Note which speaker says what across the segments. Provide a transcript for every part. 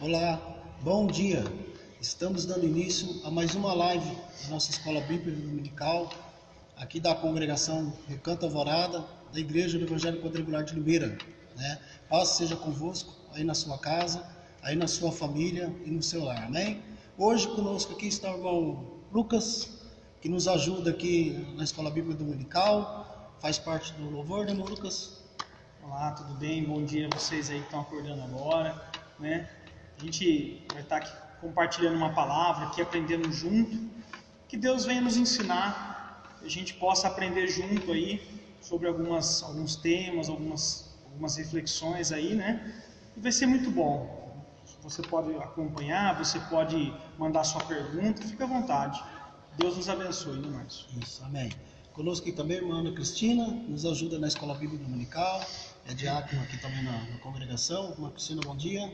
Speaker 1: Olá, bom dia. Estamos dando início a mais uma live da nossa Escola Bíblica Dominical, aqui da congregação Recanto Alvorada, da Igreja do Evangelho Quadrangular de Limeira. Paz seja convosco, aí na sua casa, aí na sua família e no seu lar, amém? Hoje conosco aqui está o irmão Lucas, que nos ajuda aqui na Escola Bíblica Dominical, faz parte do louvor, né, irmão Lucas?
Speaker 2: Olá, tudo bem? Bom dia a vocês aí que estão acordando agora, né? A gente vai estar aqui compartilhando uma palavra, aqui aprendendo junto, que Deus venha nos ensinar, que a gente possa aprender junto aí sobre alguns temas, algumas reflexões aí, né? E vai ser muito bom. Você pode acompanhar, você pode mandar sua pergunta, fica à vontade. Deus nos abençoe, né, Márcio?
Speaker 1: Isso, amém. Conosco aqui também a irmã Ana Cristina, nos ajuda na Escola Bíblica Dominical, é diácono aqui também na congregação. Irmã Cristina, bom dia.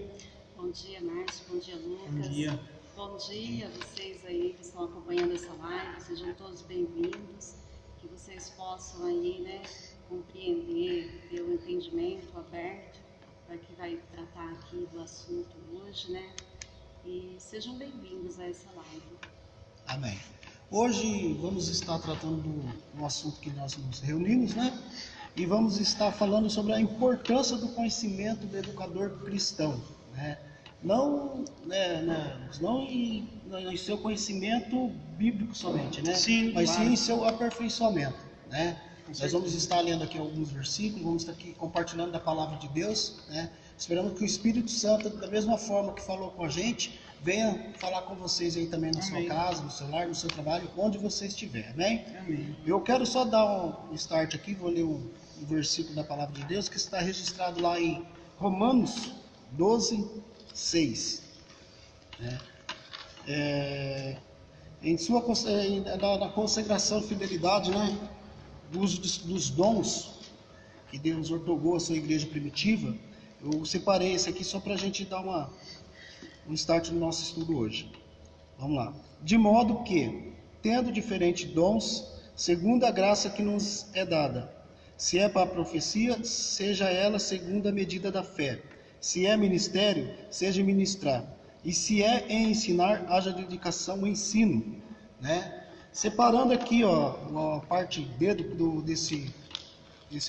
Speaker 3: Bom dia, Márcio. Bom dia, Lucas.
Speaker 2: Bom dia.
Speaker 3: Bom dia a vocês aí que estão acompanhando essa live. Sejam todos bem-vindos. Que vocês possam aí, né, compreender, ter o entendimento aberto para que vai tratar aqui do assunto hoje, né? E sejam bem-vindos a essa live.
Speaker 1: Amém. Hoje vamos estar tratando do assunto que nós nos reunimos, né? E vamos estar falando sobre a importância do conhecimento do educador cristão, né? Não em seu conhecimento bíblico somente, né?
Speaker 2: Sim,
Speaker 1: mas
Speaker 2: claro.
Speaker 1: sim em seu aperfeiçoamento, né? Nós vamos estar lendo aqui alguns versículos, vamos estar aqui compartilhando da palavra de Deus, né? Esperamos que o Espírito Santo, da mesma forma que falou com a gente, venha falar com vocês aí também na sua casa, no seu lar, no seu trabalho, onde você estiver, amém?
Speaker 2: Amém.
Speaker 1: Eu quero só dar um start aqui, vou ler um versículo da palavra de Deus que está registrado lá em Romanos 12, 6. Na consagração e fidelidade, né? Do uso dos dons que Deus outorgou à sua igreja primitiva, eu separei esse aqui só para a gente dar um start no nosso estudo hoje. Vamos lá. De modo que, tendo diferentes dons, segundo a graça que nos é dada, se é para a profecia, seja ela segundo a medida da fé. Se é ministério, seja ministrar. E se é em ensinar, haja dedicação ao ensino, né? Separando aqui, ó, a parte B desse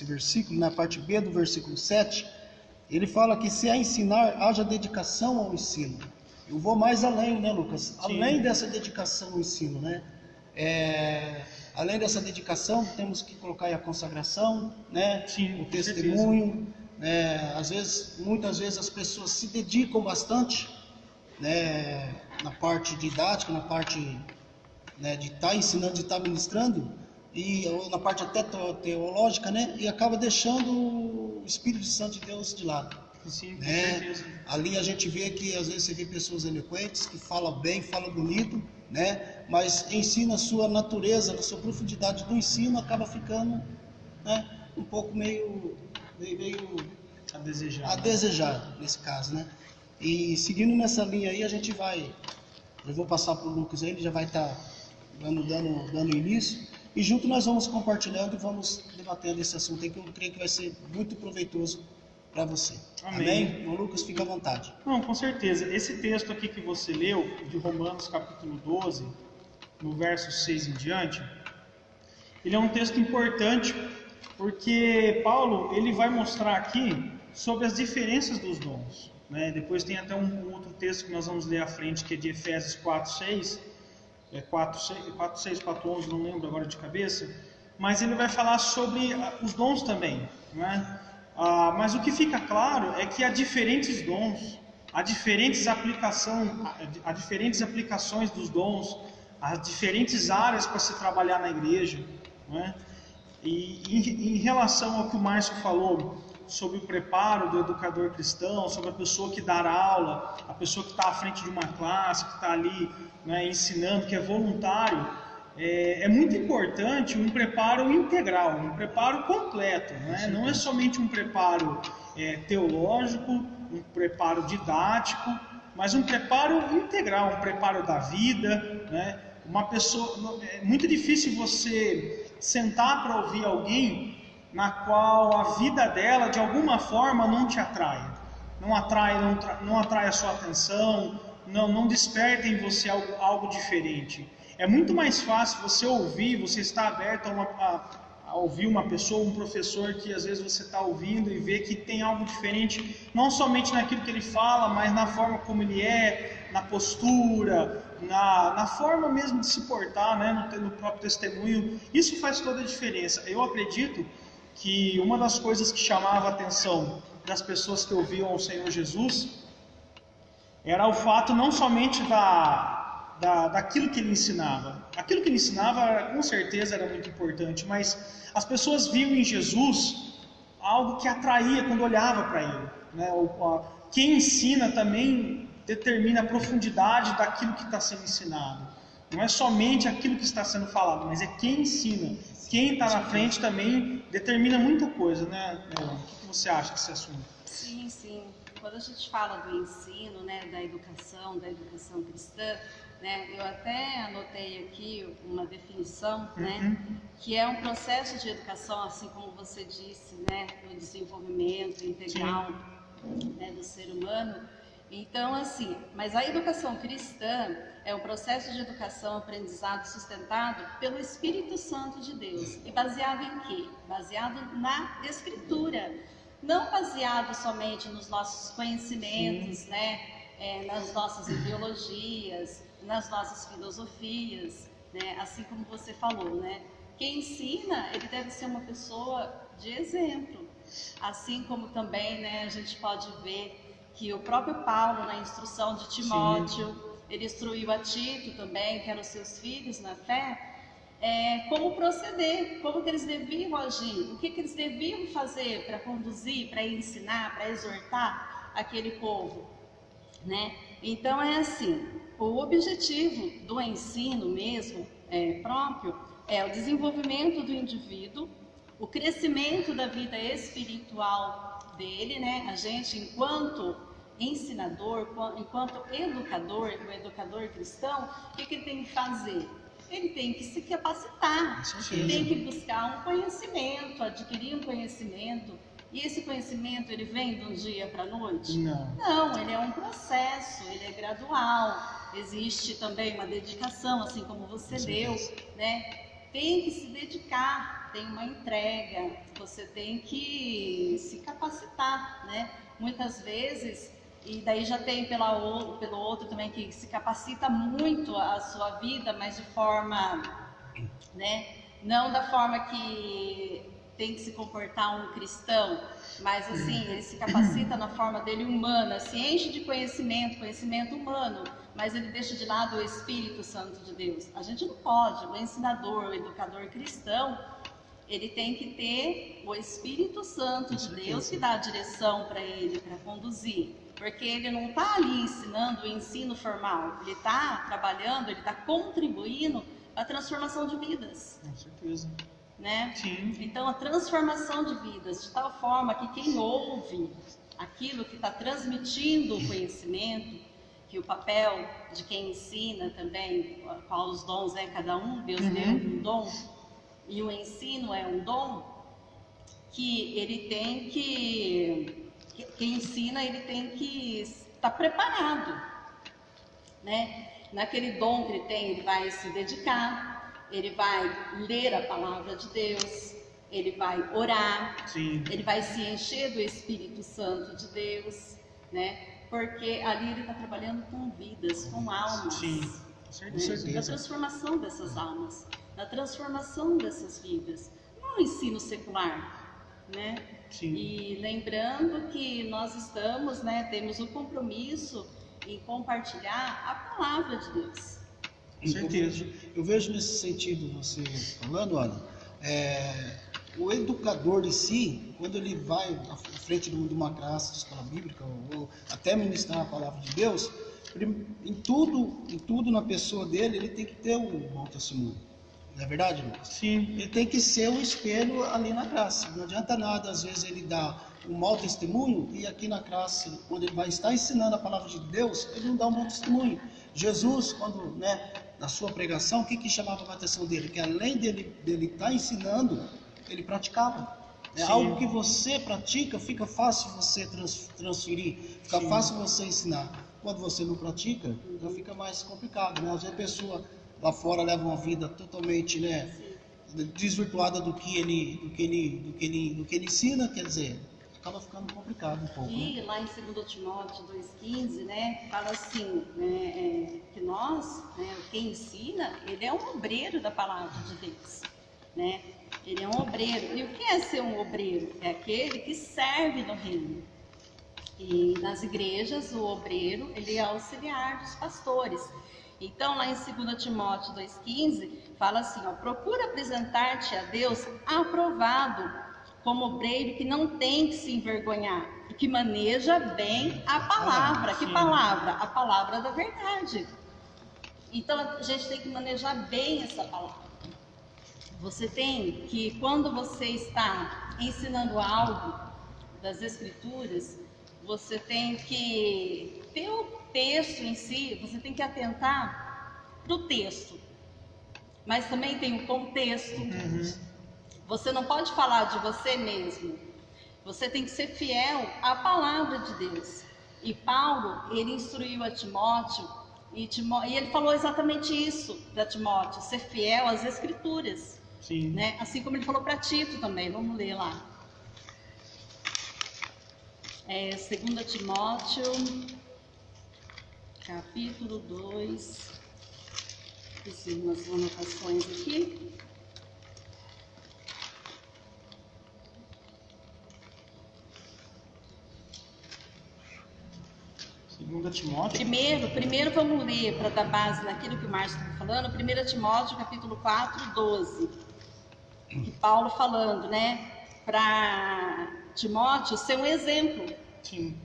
Speaker 1: versículo, na parte B do versículo 7, ele fala que se é ensinar, haja dedicação ao ensino. Eu vou mais além, né, Lucas?
Speaker 2: Sim.
Speaker 1: Além dessa dedicação ao ensino, né? Além dessa dedicação, temos que colocar aí a consagração, né?
Speaker 2: Sim,
Speaker 1: O
Speaker 2: com
Speaker 1: testemunho, né? Muitas vezes as pessoas se dedicam bastante, né, na parte didática, na parte, né, de estar ensinando, de estar ministrando, ou na parte até teológica, né? E acaba deixando o Espírito Santo de Deus de lado.
Speaker 2: Sim, com
Speaker 1: Né?
Speaker 2: certeza.
Speaker 1: Ali a gente vê que às vezes você vê pessoas eloquentes que falam bem, falam bonito, né? Mas ensina a sua natureza, a sua profundidade do ensino acaba ficando, né, um pouco meio
Speaker 2: A desejar.
Speaker 1: a desejar nesse caso, né? E seguindo nessa linha aí eu vou passar para o Lucas aí, ele já vai estar dando início, e junto nós vamos compartilhando e vamos debatendo esse assunto aí que eu creio que vai ser muito proveitoso para você.
Speaker 2: Amém.
Speaker 1: Irmão Lucas, fica à vontade.
Speaker 2: Não, com certeza. Esse texto aqui que você leu, de Romanos capítulo 12, no verso 6 em diante, ele é um texto importante, porque Paulo ele vai mostrar aqui sobre as diferenças dos dons, né? Depois tem até um outro texto que nós vamos ler à frente, que é de Efésios 4:6, 4:6, 4:11, não lembro agora de cabeça, mas ele vai falar sobre os dons também, né? Mas o que fica claro é que há diferentes dons, há diferentes aplicações dos dons, há diferentes áreas para se trabalhar na igreja, né? E em relação ao que o Márcio falou sobre o preparo do educador cristão, sobre a pessoa que dá aula, a pessoa que está à frente de uma classe, que está ali, né, ensinando, que é voluntário, é muito importante um preparo integral, um preparo completo, né? Não é somente um preparo teológico, um preparo didático, mas um preparo integral, um preparo da vida, né? Uma pessoa, é muito difícil você sentar para ouvir alguém na qual a vida dela de alguma forma não te atrai. não atrai a sua atenção, não desperta em você algo diferente. É muito mais fácil você ouvir, você estar aberto a ouvir uma pessoa, um professor que às vezes você está ouvindo e vê que tem algo diferente, não somente naquilo que ele fala, mas na forma como ele é, na postura, na forma mesmo de se portar, né, no próprio testemunho. Isso faz toda a diferença. Eu acredito que uma das coisas que chamava a atenção das pessoas que ouviam o Senhor Jesus era o fato não somente daquilo que ele ensinava. Aquilo que ele ensinava com certeza era muito importante, mas as pessoas viam em Jesus algo que atraía quando olhava para ele, né? Quem ensina também determina a profundidade daquilo que está sendo ensinado. Não é somente aquilo que está sendo falado, mas é quem ensina. Quem está na frente também determina muita coisa, né? O que você acha desse assunto?
Speaker 3: Sim, sim. Quando a gente fala do ensino, né, da educação cristã, né, eu até anotei aqui uma definição, né, que é um processo de educação, assim como você disse, né, no desenvolvimento integral, né, do ser humano. Então, assim, mas a educação cristã é um processo de educação, aprendizado sustentado pelo Espírito Santo de Deus. E baseado em quê? Baseado na Escritura. Não baseado somente nos nossos conhecimentos, né? Nas nossas ideologias, nas nossas filosofias, né? Assim como você falou, né? Quem ensina, ele deve ser uma pessoa de exemplo. Assim como também, né, a gente pode ver que o próprio Paulo, na instrução de Timóteo, ele instruiu a Tito também, que eram os seus filhos na fé, como proceder, como que eles deviam agir, o que eles deviam fazer para conduzir, para ensinar, para exortar aquele povo, né? Então é assim, o objetivo do ensino mesmo próprio é o desenvolvimento do indivíduo, o crescimento da vida espiritual dele, né? A gente, enquanto ensinador, enquanto educador, o educador cristão, o que ele tem que fazer? Ele tem que se capacitar, ele tem que buscar um conhecimento, adquirir um conhecimento. E esse conhecimento, ele vem de um dia para a noite? Não, ele é um processo, ele é gradual. Existe também uma dedicação, assim como você deu, né? Tem que se dedicar, tem uma entrega, você tem que se capacitar, né? Muitas vezes, e daí já tem pelo outro também que se capacita muito a sua vida, mas de forma, né? Não da forma que tem que se comportar um cristão, mas assim, ele se capacita na forma dele humana, se enche de conhecimento humano, mas ele deixa de lado o Espírito Santo de Deus. A gente não pode, o ensinador, o educador cristão, ele tem que ter o Espírito Santo de Deus que dá a direção para ele, para conduzir. Porque ele não está ali ensinando o ensino formal, ele está trabalhando, ele está contribuindo para a transformação de vidas.
Speaker 2: Com certeza.
Speaker 3: Né?
Speaker 2: Sim.
Speaker 3: Então, a transformação de vidas, de tal forma que quem ouve aquilo que está transmitindo o conhecimento, que o papel de quem ensina também, qual os dons é cada um, Deus deu um dom, e o ensino é um dom, que ele tem quem ensina, ele tem que estar preparado, né? Naquele dom que ele tem, ele vai se dedicar, ele vai ler a palavra de Deus, ele vai orar, ele vai se encher do Espírito Santo de Deus, né? Porque ali ele está trabalhando com vidas, com almas, na transformação dessas almas, na transformação dessas vidas, não ensino secular, né? E lembrando que nós estamos, né, temos o compromisso em compartilhar a palavra de Deus.
Speaker 1: Com certeza. Eu vejo nesse sentido você falando, Ana, o educador em si, quando ele vai à frente de uma classe de escola bíblica ou até ministrar a palavra de Deus, em tudo na pessoa dele, ele tem que ter um bom testemunho. Não é verdade, Lucas?
Speaker 2: Sim.
Speaker 1: Ele tem que ser um espelho ali na classe. Não adianta nada, às vezes, ele dar um mau testemunho e aqui na classe, quando ele vai estar ensinando a palavra de Deus, ele não dá um bom testemunho. Jesus, quando, né, na sua pregação, o que chamava a atenção dele? Que além dele estar ensinando, ele praticava. É algo que você pratica, fica fácil você transferir, fica
Speaker 2: Sim.
Speaker 1: fácil você ensinar. Quando você não pratica, então fica mais complicado, né? Às vezes a pessoa lá fora leva uma vida totalmente, né, desvirtuada do que ele ensina, quer dizer, acaba ficando complicado um pouco, né?
Speaker 3: E lá em 2 Timóteo 2,15, né, fala assim, né, que nós, né, quem ensina, ele é um obreiro da palavra de Deus, né? Ele é um obreiro. E o que é ser um obreiro? É aquele que serve no reino. E nas igrejas, o obreiro, ele é auxiliar dos pastores. Então, lá em 2 Timóteo 2,15, fala assim, ó, procura apresentar-te a Deus aprovado, como obreiro que não tem que se envergonhar, e que maneja bem a palavra. Que palavra? A palavra da verdade. Então, a gente tem que manejar bem essa palavra. Você tem que, quando você está ensinando algo das Escrituras, você tem que ter o texto em si, você tem que atentar para o texto, mas também tem o contexto. Você não pode falar de você mesmo, você tem que ser fiel à palavra de Deus. E Paulo, ele instruiu a Timóteo, e ele falou exatamente isso para Timóteo, ser fiel às Escrituras.
Speaker 2: Sim.
Speaker 3: Né? Assim como ele falou para Tito também, vamos ler lá. 2 Timóteo, capítulo 2, fiz umas anotações aqui.
Speaker 2: Segunda Timóteo.
Speaker 3: Primeiro vamos ler para dar base naquilo que o Márcio estava falando, 1 Timóteo, capítulo 4, 12. E Paulo falando, né, para Timóteo ser um exemplo.
Speaker 2: Sim.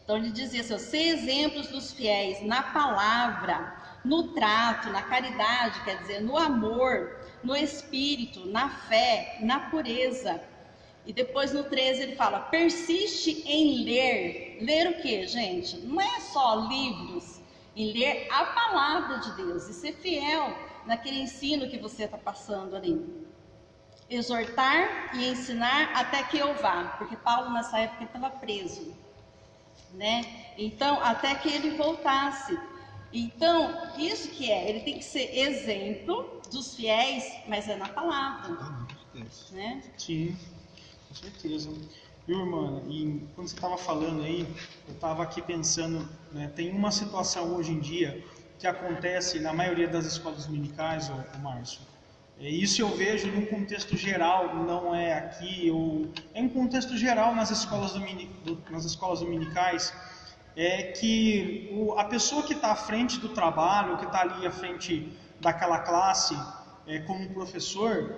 Speaker 3: Então ele dizia assim, ser exemplos dos fiéis na palavra, no trato, na caridade, quer dizer, no amor, no espírito, na fé, na pureza. E depois no 13 ele fala, persiste em ler. Ler o que, gente? Não é só livros, em ler a palavra de Deus e ser fiel naquele ensino que você está passando ali. Exortar e ensinar até que eu vá, porque Paulo nessa época estava preso, né? Então, até que ele voltasse. Então, isso que é, ele tem que ser exemplo dos fiéis, mas é na palavra, né?
Speaker 2: Sim, com certeza. Viu, irmã? E quando você estava falando aí, eu estava aqui pensando, né, tem uma situação hoje em dia que acontece na maioria das escolas dominicais, ô Márcio. Isso eu vejo num contexto geral, não é aqui, é em contexto geral nas escolas dominicais, é que a pessoa que está à frente do trabalho, que está ali à frente daquela classe, como professor,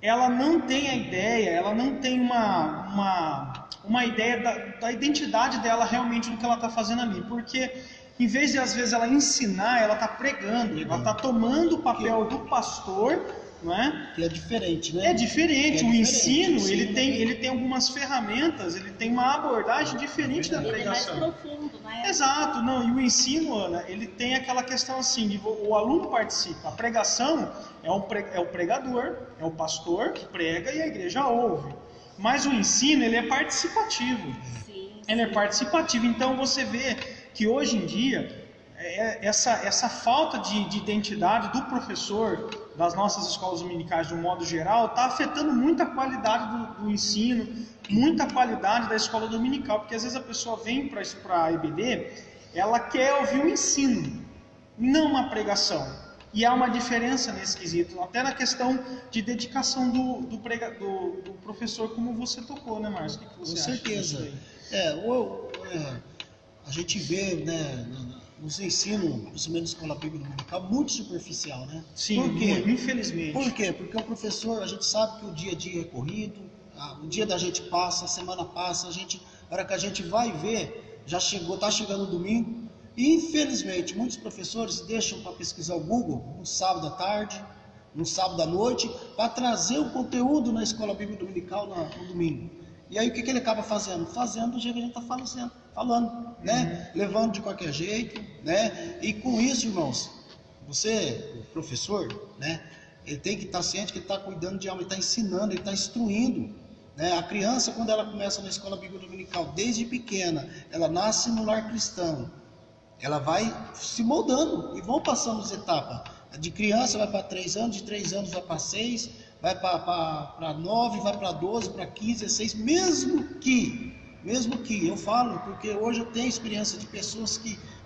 Speaker 2: ela não tem a ideia, ela não tem uma ideia da identidade dela realmente do que ela está fazendo ali, porque em vez de às vezes ela ensinar, ela está pregando, ela está tomando o papel do pastor, não é?
Speaker 1: Que é diferente, né?
Speaker 2: É diferente. O ensino,
Speaker 1: sim,
Speaker 2: ele tem algumas ferramentas, ele tem uma abordagem diferente da pregação.
Speaker 3: Ele é mais profundo, né?
Speaker 2: Exato, não. E o ensino, Ana, ele tem aquela questão assim, de o aluno participa. A pregação é o pregador, é o pastor que prega e a igreja ouve. Mas o ensino, ele é participativo.
Speaker 3: Sim.
Speaker 2: Ele é participativo. Então você vê que hoje em dia essa falta de identidade do professor das nossas escolas dominicais de um modo geral está afetando muito a qualidade do ensino, muita qualidade da escola dominical, porque às vezes a pessoa vem para a EBD, ela quer ouvir o ensino, não uma pregação. E há uma diferença nesse quesito, até na questão de dedicação do professor, como você tocou, né, Márcio? O que você acha?
Speaker 1: Com certeza. A gente vê, né, nos ensinos, principalmente na escola bíblica dominical, muito superficial, né?
Speaker 2: Sim,
Speaker 1: por quê?
Speaker 2: Infelizmente.
Speaker 1: Por quê? Porque o professor, a gente sabe que o dia a dia é corrido, o dia da gente passa, a semana passa, a hora que a gente vai ver, está chegando o domingo, e infelizmente muitos professores deixam para pesquisar o Google no sábado à tarde, no sábado à noite, para trazer o conteúdo na escola bíblica dominical no domingo. E aí o que ele acaba fazendo? Fazendo do jeito que a gente está falando, né? Levando de qualquer jeito, né? E com isso, irmãos, você, o professor, né? Ele tem que estar ciente que ele está cuidando de alma, ele está ensinando, ele está instruindo. né? A criança, quando ela começa na escola bíblica dominical, desde pequena, ela nasce no lar cristão, ela vai se moldando e vão passando as etapas. De criança vai para 3 anos, de 3 anos vai para 6, vai para 9, vai para 12, para 15, 16, mesmo que, eu falo, porque hoje eu tenho experiência de pessoas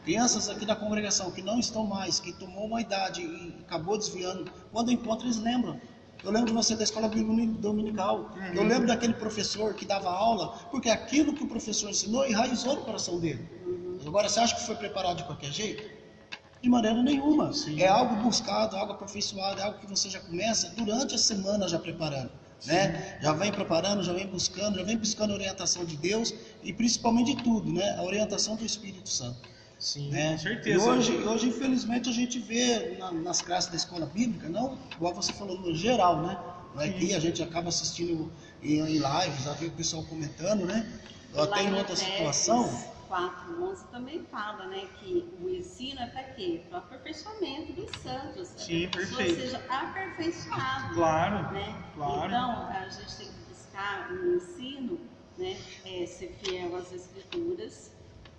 Speaker 1: crianças aqui da congregação, que não estão mais, que tomou uma idade e acabou desviando, quando encontram eles lembram. Eu lembro de você da escola bíblica dominical, eu lembro daquele professor que dava aula, porque aquilo que o professor ensinou enraizou no coração dele. Agora, você acha que foi preparado de qualquer jeito? De maneira nenhuma. Sim. É algo buscado, algo aperfeiçoado, é algo que você já começa durante a semana já preparando, né? Já vem preparando, já vem buscando a orientação de Deus e principalmente de tudo, né? A orientação do Espírito Santo.
Speaker 2: Sim,
Speaker 1: né?
Speaker 2: Com certeza.
Speaker 1: E hoje, infelizmente, a gente vê nas classes da escola bíblica, não igual você falou no geral, né? Aqui a gente acaba assistindo em lives, já vê o pessoal comentando, né? Até em outra situação.
Speaker 3: 4:11 também fala, né, que o ensino é para quê? Para o aperfeiçoamento dos santos.
Speaker 2: Sim,
Speaker 3: para que a pessoa
Speaker 2: perfeito.
Speaker 3: seja aperfeiçoado.
Speaker 2: Claro,
Speaker 3: né?
Speaker 2: claro.
Speaker 3: Então, a gente tem que buscar no ensino, né, ser fiel às escrituras,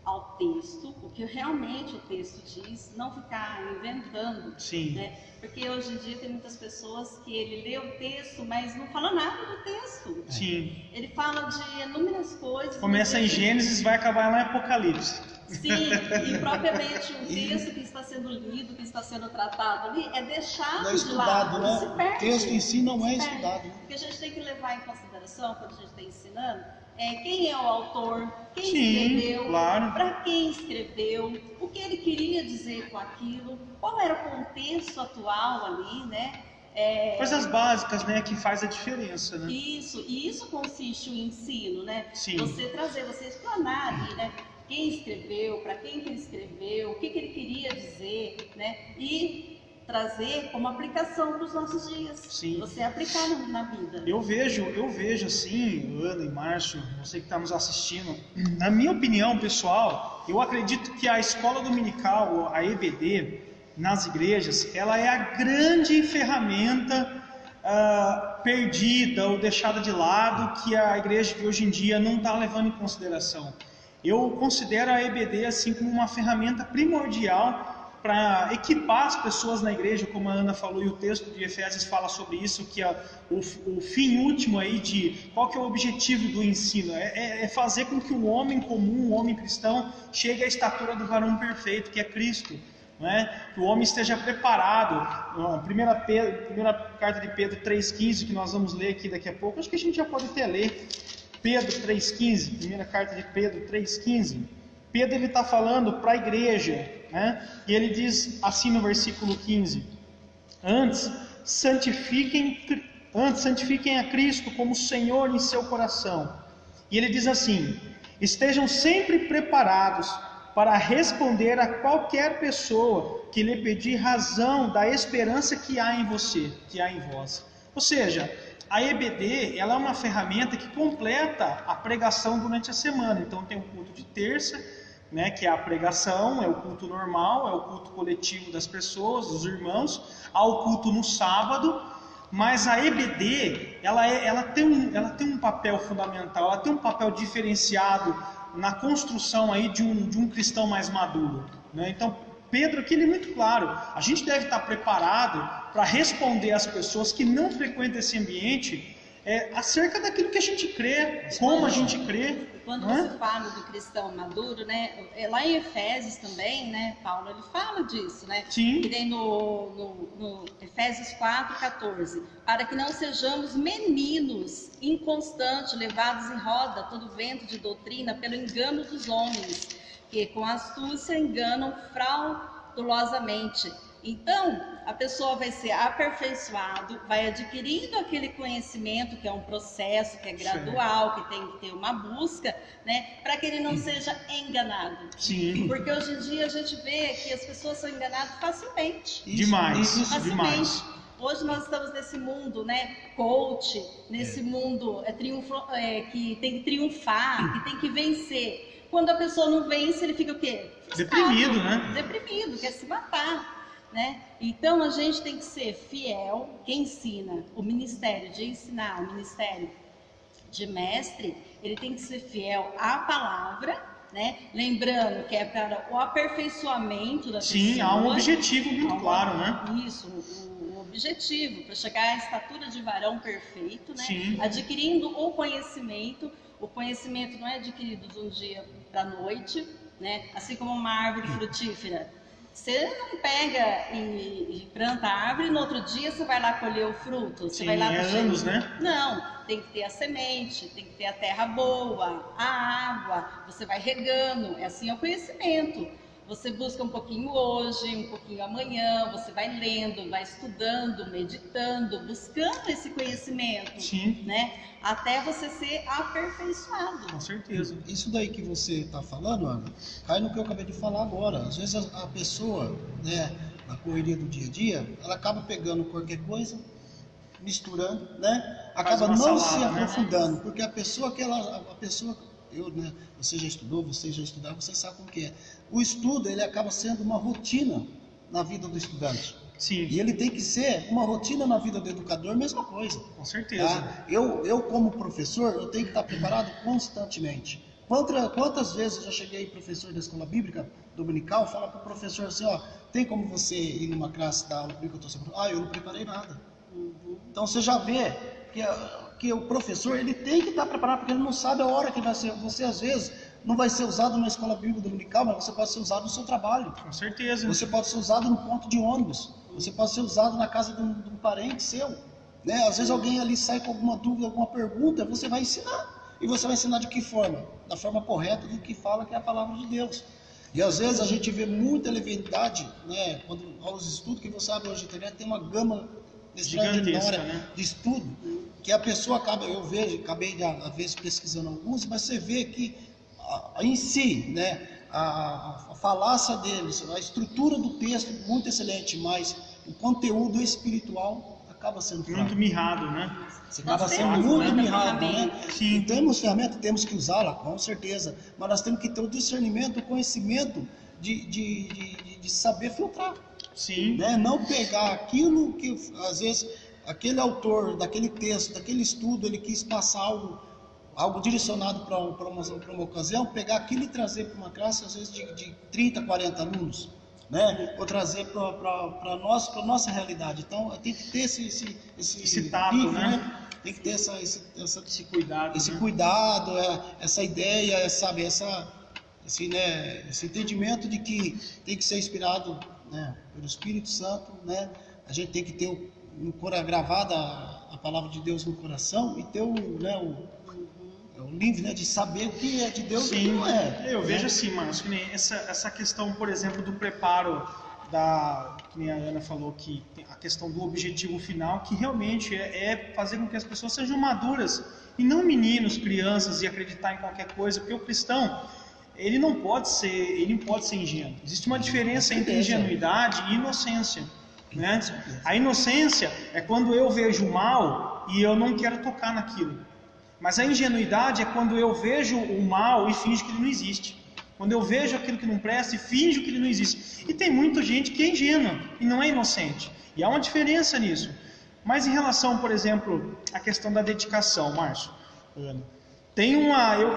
Speaker 3: ao texto, o que realmente o texto diz, não ficar inventando.
Speaker 2: Sim.
Speaker 3: Né? Porque hoje em dia tem muitas pessoas que ele lê o texto, mas não fala nada do texto.
Speaker 2: Sim.
Speaker 3: Ele fala de inúmeras coisas.
Speaker 2: Começa em Gênesis, vai acabar lá em Apocalipse.
Speaker 3: Sim, e propriamente o texto que está sendo lido, que está sendo tratado ali, é deixado
Speaker 1: não é estudado,
Speaker 3: de lado,
Speaker 1: né? O texto em si não é estudado. Né?
Speaker 3: O que a gente tem que levar em consideração quando a gente está ensinando é quem é o autor, quem
Speaker 2: Sim,
Speaker 3: escreveu,
Speaker 2: claro.
Speaker 3: para quem escreveu, o que ele queria dizer com aquilo, qual era o contexto atual ali, né?
Speaker 2: Coisas básicas, né, que faz a diferença, né?
Speaker 3: Isso, e isso consiste o ensino, né?
Speaker 2: Sim.
Speaker 3: Você trazer, você explanar ali, né? Quem escreveu, para quem que ele escreveu, o que ele queria dizer, né? E trazer como aplicação para os nossos dias.
Speaker 2: Sim.
Speaker 3: Você aplicar na vida.
Speaker 2: Eu vejo assim, Ana e Márcio, você que está nos assistindo, na minha opinião pessoal, eu acredito que a escola dominical, a EBD, nas igrejas, ela é a grande ferramenta perdida ou deixada de lado que a igreja de hoje em dia não está levando em consideração. Eu considero a EBD assim como uma ferramenta primordial para equipar as pessoas na igreja, como a Ana falou, e o texto de Efésios fala sobre isso, que é o fim último aí de qual que é o objetivo do ensino, é fazer com que o homem comum, o homem cristão, chegue à estatura do varão perfeito, que é Cristo, né? Que o homem esteja preparado. Primeira carta de Pedro 3,15, que nós vamos ler aqui daqui a pouco, acho que a gente já pode até ler, Pedro 3,15, primeira carta de Pedro 3,15, Pedro ele está falando para a igreja, né? E ele diz assim no versículo 15: Antes santifiquem a Cristo como Senhor em seu coração. E ele diz assim: estejam sempre preparados para responder a qualquer pessoa que lhe pedir razão da esperança que há em você, que há em vós. Ou seja, a EBD ela é uma ferramenta que completa a pregação durante a semana. Então tem o culto de terça, né, que é a pregação, é o culto normal, é o culto coletivo das pessoas, dos irmãos, há o culto no sábado, mas a EBD ela tem um papel fundamental, ela tem um papel diferenciado na construção aí de um cristão mais maduro, né? Então Pedro aqui ele é muito claro, a gente deve estar preparado para responder às pessoas que não frequentam esse ambiente acerca daquilo que a gente crê, como a gente crê.
Speaker 3: Quando você fala do cristão maduro, né? Lá em Efésios também, né? Paulo ele fala disso, né?
Speaker 2: Sim.
Speaker 3: Que tem no Efésios 4:14, para que não sejamos meninos inconstantes, levados em roda todo vento de doutrina pelo engano dos homens, que com astúcia enganam fraudulosamente. Então, a pessoa vai ser aperfeiçoado, vai adquirindo aquele conhecimento, que é um processo, que é gradual, que tem que ter uma busca, né, para que ele não seja enganado.
Speaker 2: Sim.
Speaker 3: Porque hoje em dia a gente vê que as pessoas são enganadas facilmente.
Speaker 2: Demais.
Speaker 3: Facilmente. Hoje nós estamos nesse mundo, né, coach, nesse mundo que tem que triunfar, que tem que vencer. Quando a pessoa não vence, ele fica o quê? Frustrado,
Speaker 2: deprimido, né?
Speaker 3: Deprimido, quer se matar. Né? Então a gente tem que ser fiel, quem ensina, o ministério de ensinar, o ministério de mestre, ele tem que ser fiel à palavra, né? Lembrando que é para o aperfeiçoamento da pessoa.
Speaker 2: Sim, há um objetivo muito claro, né?
Speaker 3: Isso, o objetivo, para chegar à estatura de varão perfeito, né?
Speaker 2: Sim.
Speaker 3: Adquirindo o conhecimento. O conhecimento não é adquirido de um dia para a noite, né? Assim como uma árvore frutífera. Você não pega e planta a árvore e no outro dia você vai lá colher o fruto. Você
Speaker 2: Sim,
Speaker 3: vai lá
Speaker 2: anos, né?
Speaker 3: Não, tem que ter a semente, tem que ter a terra boa, a água, você vai regando, assim é o conhecimento. Você busca um pouquinho hoje, um pouquinho amanhã, você vai lendo, vai estudando, meditando, buscando esse conhecimento,
Speaker 2: Sim.
Speaker 3: né? Até você ser aperfeiçoado.
Speaker 2: Com certeza.
Speaker 1: Isso daí que você está falando, Ana, cai no que eu acabei de falar agora. Às vezes a pessoa, né, na correria do dia a dia, ela acaba pegando qualquer coisa, misturando, né? Acaba
Speaker 2: uma
Speaker 1: não
Speaker 2: salada,
Speaker 1: se
Speaker 2: né?
Speaker 1: aprofundando, porque a pessoa, você já estudou, vocês já estudaram, vocês sabem como que é. O estudo, ele acaba sendo uma rotina na vida do estudante.
Speaker 2: Sim.
Speaker 1: E ele tem que ser uma rotina na vida do educador, mesma coisa.
Speaker 2: Com certeza.
Speaker 1: Tá? Eu, como professor, eu tenho que estar preparado constantemente. Quantas vezes eu já cheguei, professor da escola bíblica dominical, falar para o professor assim, ó, tem como você ir numa classe da aula bíblica? Eu não preparei nada. Então você já vê que o professor, ele tem que estar preparado, porque ele não sabe a hora que vai ser. Você, às vezes, não vai ser usado na escola bíblica dominical, mas você pode ser usado no seu trabalho.
Speaker 2: Com certeza.
Speaker 1: Você pode ser usado no ponto de ônibus. Você pode ser usado na casa de um parente seu. Né? Às vezes alguém ali sai com alguma dúvida, alguma pergunta, você vai ensinar. E você vai ensinar de que forma? Da forma correta do que fala, que é a palavra de Deus. E às vezes a gente vê muita leviandade, né? Quando aos estudos que você abre hoje na internet, tem uma gama extraordinária,
Speaker 2: né?
Speaker 1: de estudo, que a pessoa acaba, acabei de, às vezes, pesquisando alguns, mas você vê que em si, né, a falácia deles, a estrutura do texto muito excelente, mas o conteúdo espiritual acaba sendo fraco.
Speaker 2: Muito mirrado, né?
Speaker 1: Você acaba
Speaker 3: Nós
Speaker 1: sendo
Speaker 3: temos
Speaker 1: muito
Speaker 3: muita
Speaker 1: mirrado, né?
Speaker 3: ferramenta.
Speaker 2: Sim.
Speaker 1: E temos ferramenta, temos que usá-la, com certeza, mas nós temos que ter o discernimento, o conhecimento de saber filtrar.
Speaker 2: Sim.
Speaker 1: Né? Não pegar aquilo que, às vezes, aquele autor daquele texto, daquele estudo, ele quis passar algo direcionado para uma ocasião, pegar aquilo e trazer para uma classe, às vezes, de 30, 40 alunos, né? Ou trazer para a nossa realidade. Então, tem que ter esse
Speaker 2: tato,
Speaker 1: pico,
Speaker 2: né?
Speaker 1: Tem que ter
Speaker 2: Esse cuidado.
Speaker 1: esse
Speaker 2: né?
Speaker 1: cuidado, essa ideia, sabe, esse entendimento de que tem que ser inspirado, né, pelo Espírito Santo, né? A gente tem que ter gravada a palavra de Deus no coração e ter o livre, né, de saber o que é de Deus e o que
Speaker 2: Sim,
Speaker 1: não é.
Speaker 2: eu vejo assim, Márcio, que nem essa questão, por exemplo, do preparo, que nem a Ana falou, que a questão do objetivo final, que realmente é fazer com que as pessoas sejam maduras e não meninos, crianças, e acreditar em qualquer coisa, porque o cristão, ele não pode ser ingênuo. Existe uma diferença entre ingenuidade e inocência. Né? A inocência é quando eu vejo o mal e eu não quero tocar naquilo. Mas a ingenuidade é quando eu vejo o mal e finjo que ele não existe. Quando eu vejo aquilo que não presta e finjo que ele não existe. E tem muita gente que é ingênua e não é inocente. E há uma diferença nisso. Mas em relação, por exemplo, à questão da dedicação, Márcio, Ana,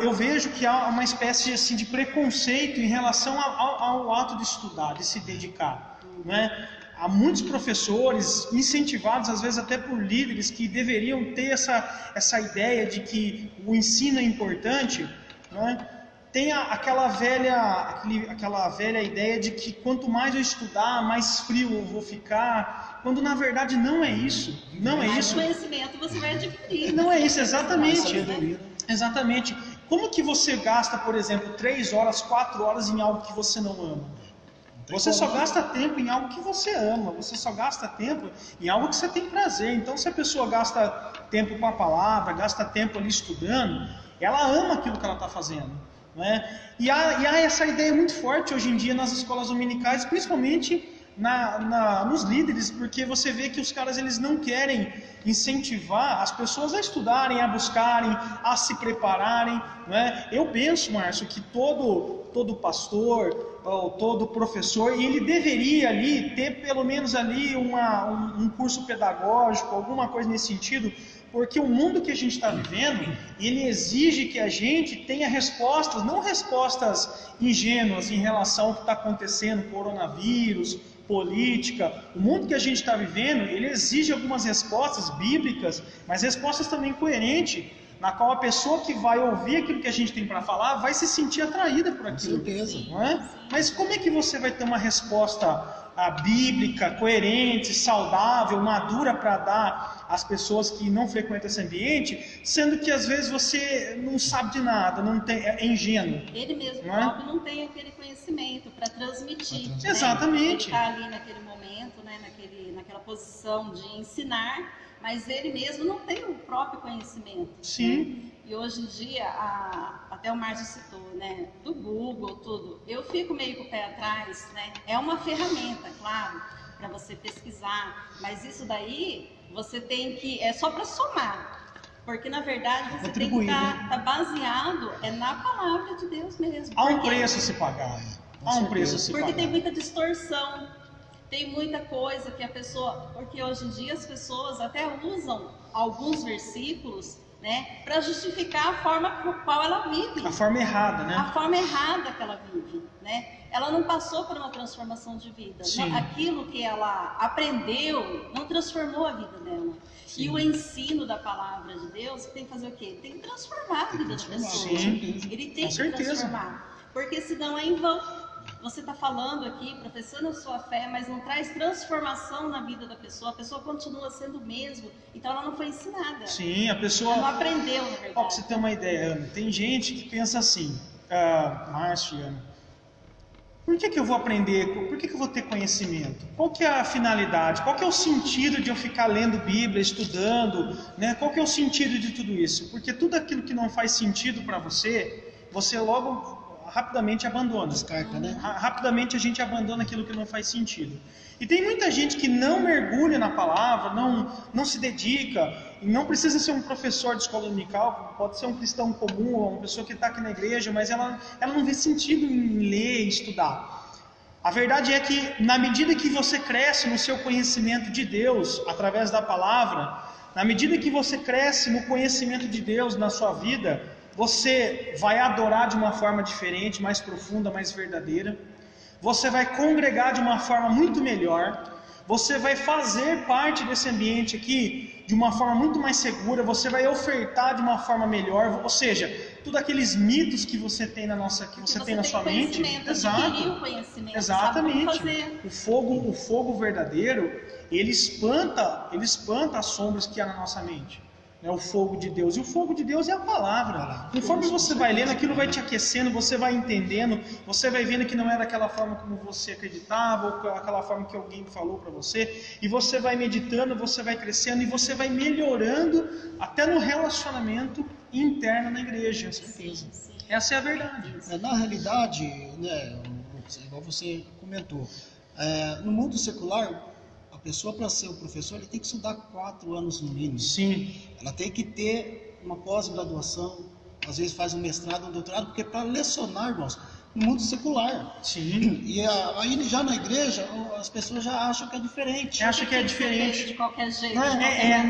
Speaker 2: eu vejo que há uma espécie assim, de preconceito em relação ao ato de estudar, de se dedicar. Né? Há muitos professores incentivados, às vezes até por líderes, que deveriam ter essa ideia de que o ensino é importante, né? Tem aquela velha ideia de que quanto mais eu estudar, mais frio eu vou ficar, quando na verdade não é isso. Não é
Speaker 3: Mais
Speaker 2: isso.
Speaker 3: conhecimento você vai adquirir.
Speaker 2: Não é isso, exatamente.
Speaker 1: Né?
Speaker 2: Exatamente. Como que você gasta, por exemplo, 3 horas, 4 horas em algo que você não ama? Você só gasta tempo em algo que você ama, você só gasta tempo em algo que você tem prazer. Então, se a pessoa gasta tempo com a palavra, gasta tempo ali estudando, ela ama aquilo que ela está fazendo. Né? E há essa ideia muito forte hoje em dia nas escolas dominicais, principalmente nos líderes, porque você vê que os caras eles não querem incentivar as pessoas a estudarem, a buscarem, a se prepararem. Né? Eu penso, Márcio, que todo pastor, ou todo professor, e ele deveria ali ter pelo menos ali um curso pedagógico, alguma coisa nesse sentido, porque o mundo que a gente está vivendo, ele exige que a gente tenha respostas, não respostas ingênuas em relação ao que está acontecendo, coronavírus, política. O mundo que a gente está vivendo, ele exige algumas respostas bíblicas, mas respostas também coerentes, na qual a pessoa que vai ouvir aquilo que a gente tem para falar vai se sentir atraída por aquilo.
Speaker 1: Com certeza.
Speaker 2: Não é? Mas como é que você vai ter uma resposta bíblica, coerente, saudável, madura para dar às pessoas que não frequentam esse ambiente, sendo que às vezes você não sabe de nada, não tem, é ingênuo?
Speaker 3: Ele mesmo próprio não tem aquele conhecimento para transmitir. Né?
Speaker 2: Exatamente.
Speaker 3: Ele está ali naquele momento, né, naquela posição de ensinar, mas ele mesmo não tem o próprio conhecimento.
Speaker 2: Sim.
Speaker 3: Né? E hoje em dia, até o Márcio citou, né, do Google, tudo, eu fico meio com o pé atrás, né? É uma ferramenta, claro, para você pesquisar, mas isso daí você tem que, é só para somar, porque na verdade você tem que estar baseado na palavra de Deus mesmo.
Speaker 2: Há um preço a se pagar. Há um preço a se pagar.
Speaker 3: Porque tem muita distorção. Tem muita coisa que a pessoa... Porque hoje em dia as pessoas até usam alguns versículos, né, para justificar a forma por qual ela vive.
Speaker 2: A forma errada, né?
Speaker 3: A forma errada que ela vive, né? Ela não passou por uma transformação de vida. Não, aquilo que ela aprendeu não transformou a vida dela. Sim. E o ensino da palavra de Deus tem que fazer o quê? Tem que transformar a vida da pessoa.
Speaker 2: Sim.
Speaker 3: Ele tem que transformar. Porque senão é em vão. Você está falando aqui, professando a sua fé, mas não traz transformação na vida da pessoa. A pessoa continua sendo o mesmo, então ela não foi ensinada.
Speaker 2: Sim, a pessoa...
Speaker 3: Ela não aprendeu, na verdade.
Speaker 2: Ó, pra você ter uma ideia, Ana, tem gente que pensa assim, Márcio e Ana, por que eu vou aprender? Por que eu vou ter conhecimento? Qual que é a finalidade? Qual que é o sentido de eu ficar lendo Bíblia, estudando? Né? Qual que é o sentido de tudo isso? Porque tudo aquilo que não faz sentido para você, você logo... rapidamente abandona.
Speaker 1: Descarta, né?
Speaker 2: Rapidamente a gente abandona aquilo que não faz sentido. E tem muita gente que não mergulha na palavra, não se dedica, e não precisa ser um professor de escola dominical, pode ser um cristão comum, uma pessoa que está aqui na igreja, mas ela não vê sentido em ler e estudar. A verdade é que, na medida que você cresce no seu conhecimento de Deus, através da palavra, na medida que você cresce no conhecimento de Deus na sua vida, você vai adorar de uma forma diferente, mais profunda, mais verdadeira. Você vai congregar de uma forma muito melhor. Você vai fazer parte desse ambiente aqui de uma forma muito mais segura. Você vai ofertar de uma forma melhor. Ou seja, todos aqueles mitos que você tem na sua mente. Exato.
Speaker 3: O conhecimento,
Speaker 2: exatamente. O fogo verdadeiro, ele espanta as sombras que há na nossa mente. É o fogo de Deus. E o fogo de Deus é a palavra. Conforme você vai lendo, aquilo vai te aquecendo, você vai entendendo, você vai vendo que não é daquela forma como você acreditava, ou aquela forma que alguém falou para você, e você vai meditando, você vai crescendo, e você vai melhorando até no relacionamento interno na igreja. Essa é a verdade.
Speaker 1: Na realidade, né, igual você comentou, no mundo secular, a pessoa, para ser o professor, ele tem que estudar 4 anos no mínimo.
Speaker 2: Sim.
Speaker 1: Ela tem que ter uma pós-graduação, às vezes faz um mestrado, um doutorado, porque para lecionar, irmãos, no mundo secular.
Speaker 2: Sim.
Speaker 1: E aí já na igreja, as pessoas já acham que é diferente.
Speaker 2: Acha que é diferente.
Speaker 3: De qualquer jeito.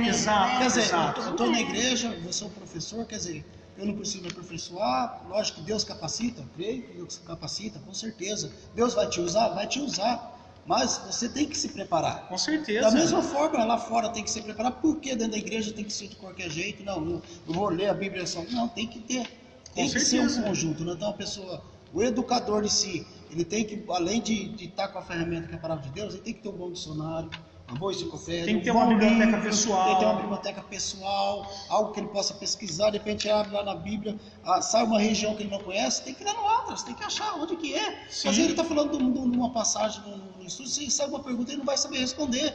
Speaker 2: Exato.
Speaker 1: Quer dizer, eu estou na igreja, eu sou professor, quer dizer, eu não preciso me aperfeiçoar. Lógico que Deus capacita, eu creio que Deus capacita, com certeza. Deus vai te usar? Vai te usar. Mas você tem que se preparar.
Speaker 2: Com certeza.
Speaker 1: Da mesma forma, lá fora tem que se preparar. Por que dentro da igreja tem que ser de qualquer jeito? Não vou ler a Bíblia só. Não, tem que ter. Tem que ser um conjunto. Né? Então, a pessoa, o educador em si, ele tem que, além de estar com a ferramenta que é a palavra de Deus, ele tem que ter um bom dicionário, uma boa enciclopédia.
Speaker 2: Tem que ter uma biblioteca pessoal.
Speaker 1: Tem que ter uma biblioteca pessoal, algo que ele possa pesquisar. De repente, abre lá na Bíblia, sai uma região que ele não conhece, tem que ir lá no Atlas, tem que achar onde que é. Sim. Às vezes ele está falando de uma passagem no estudo, se sai uma pergunta, ele não vai saber responder.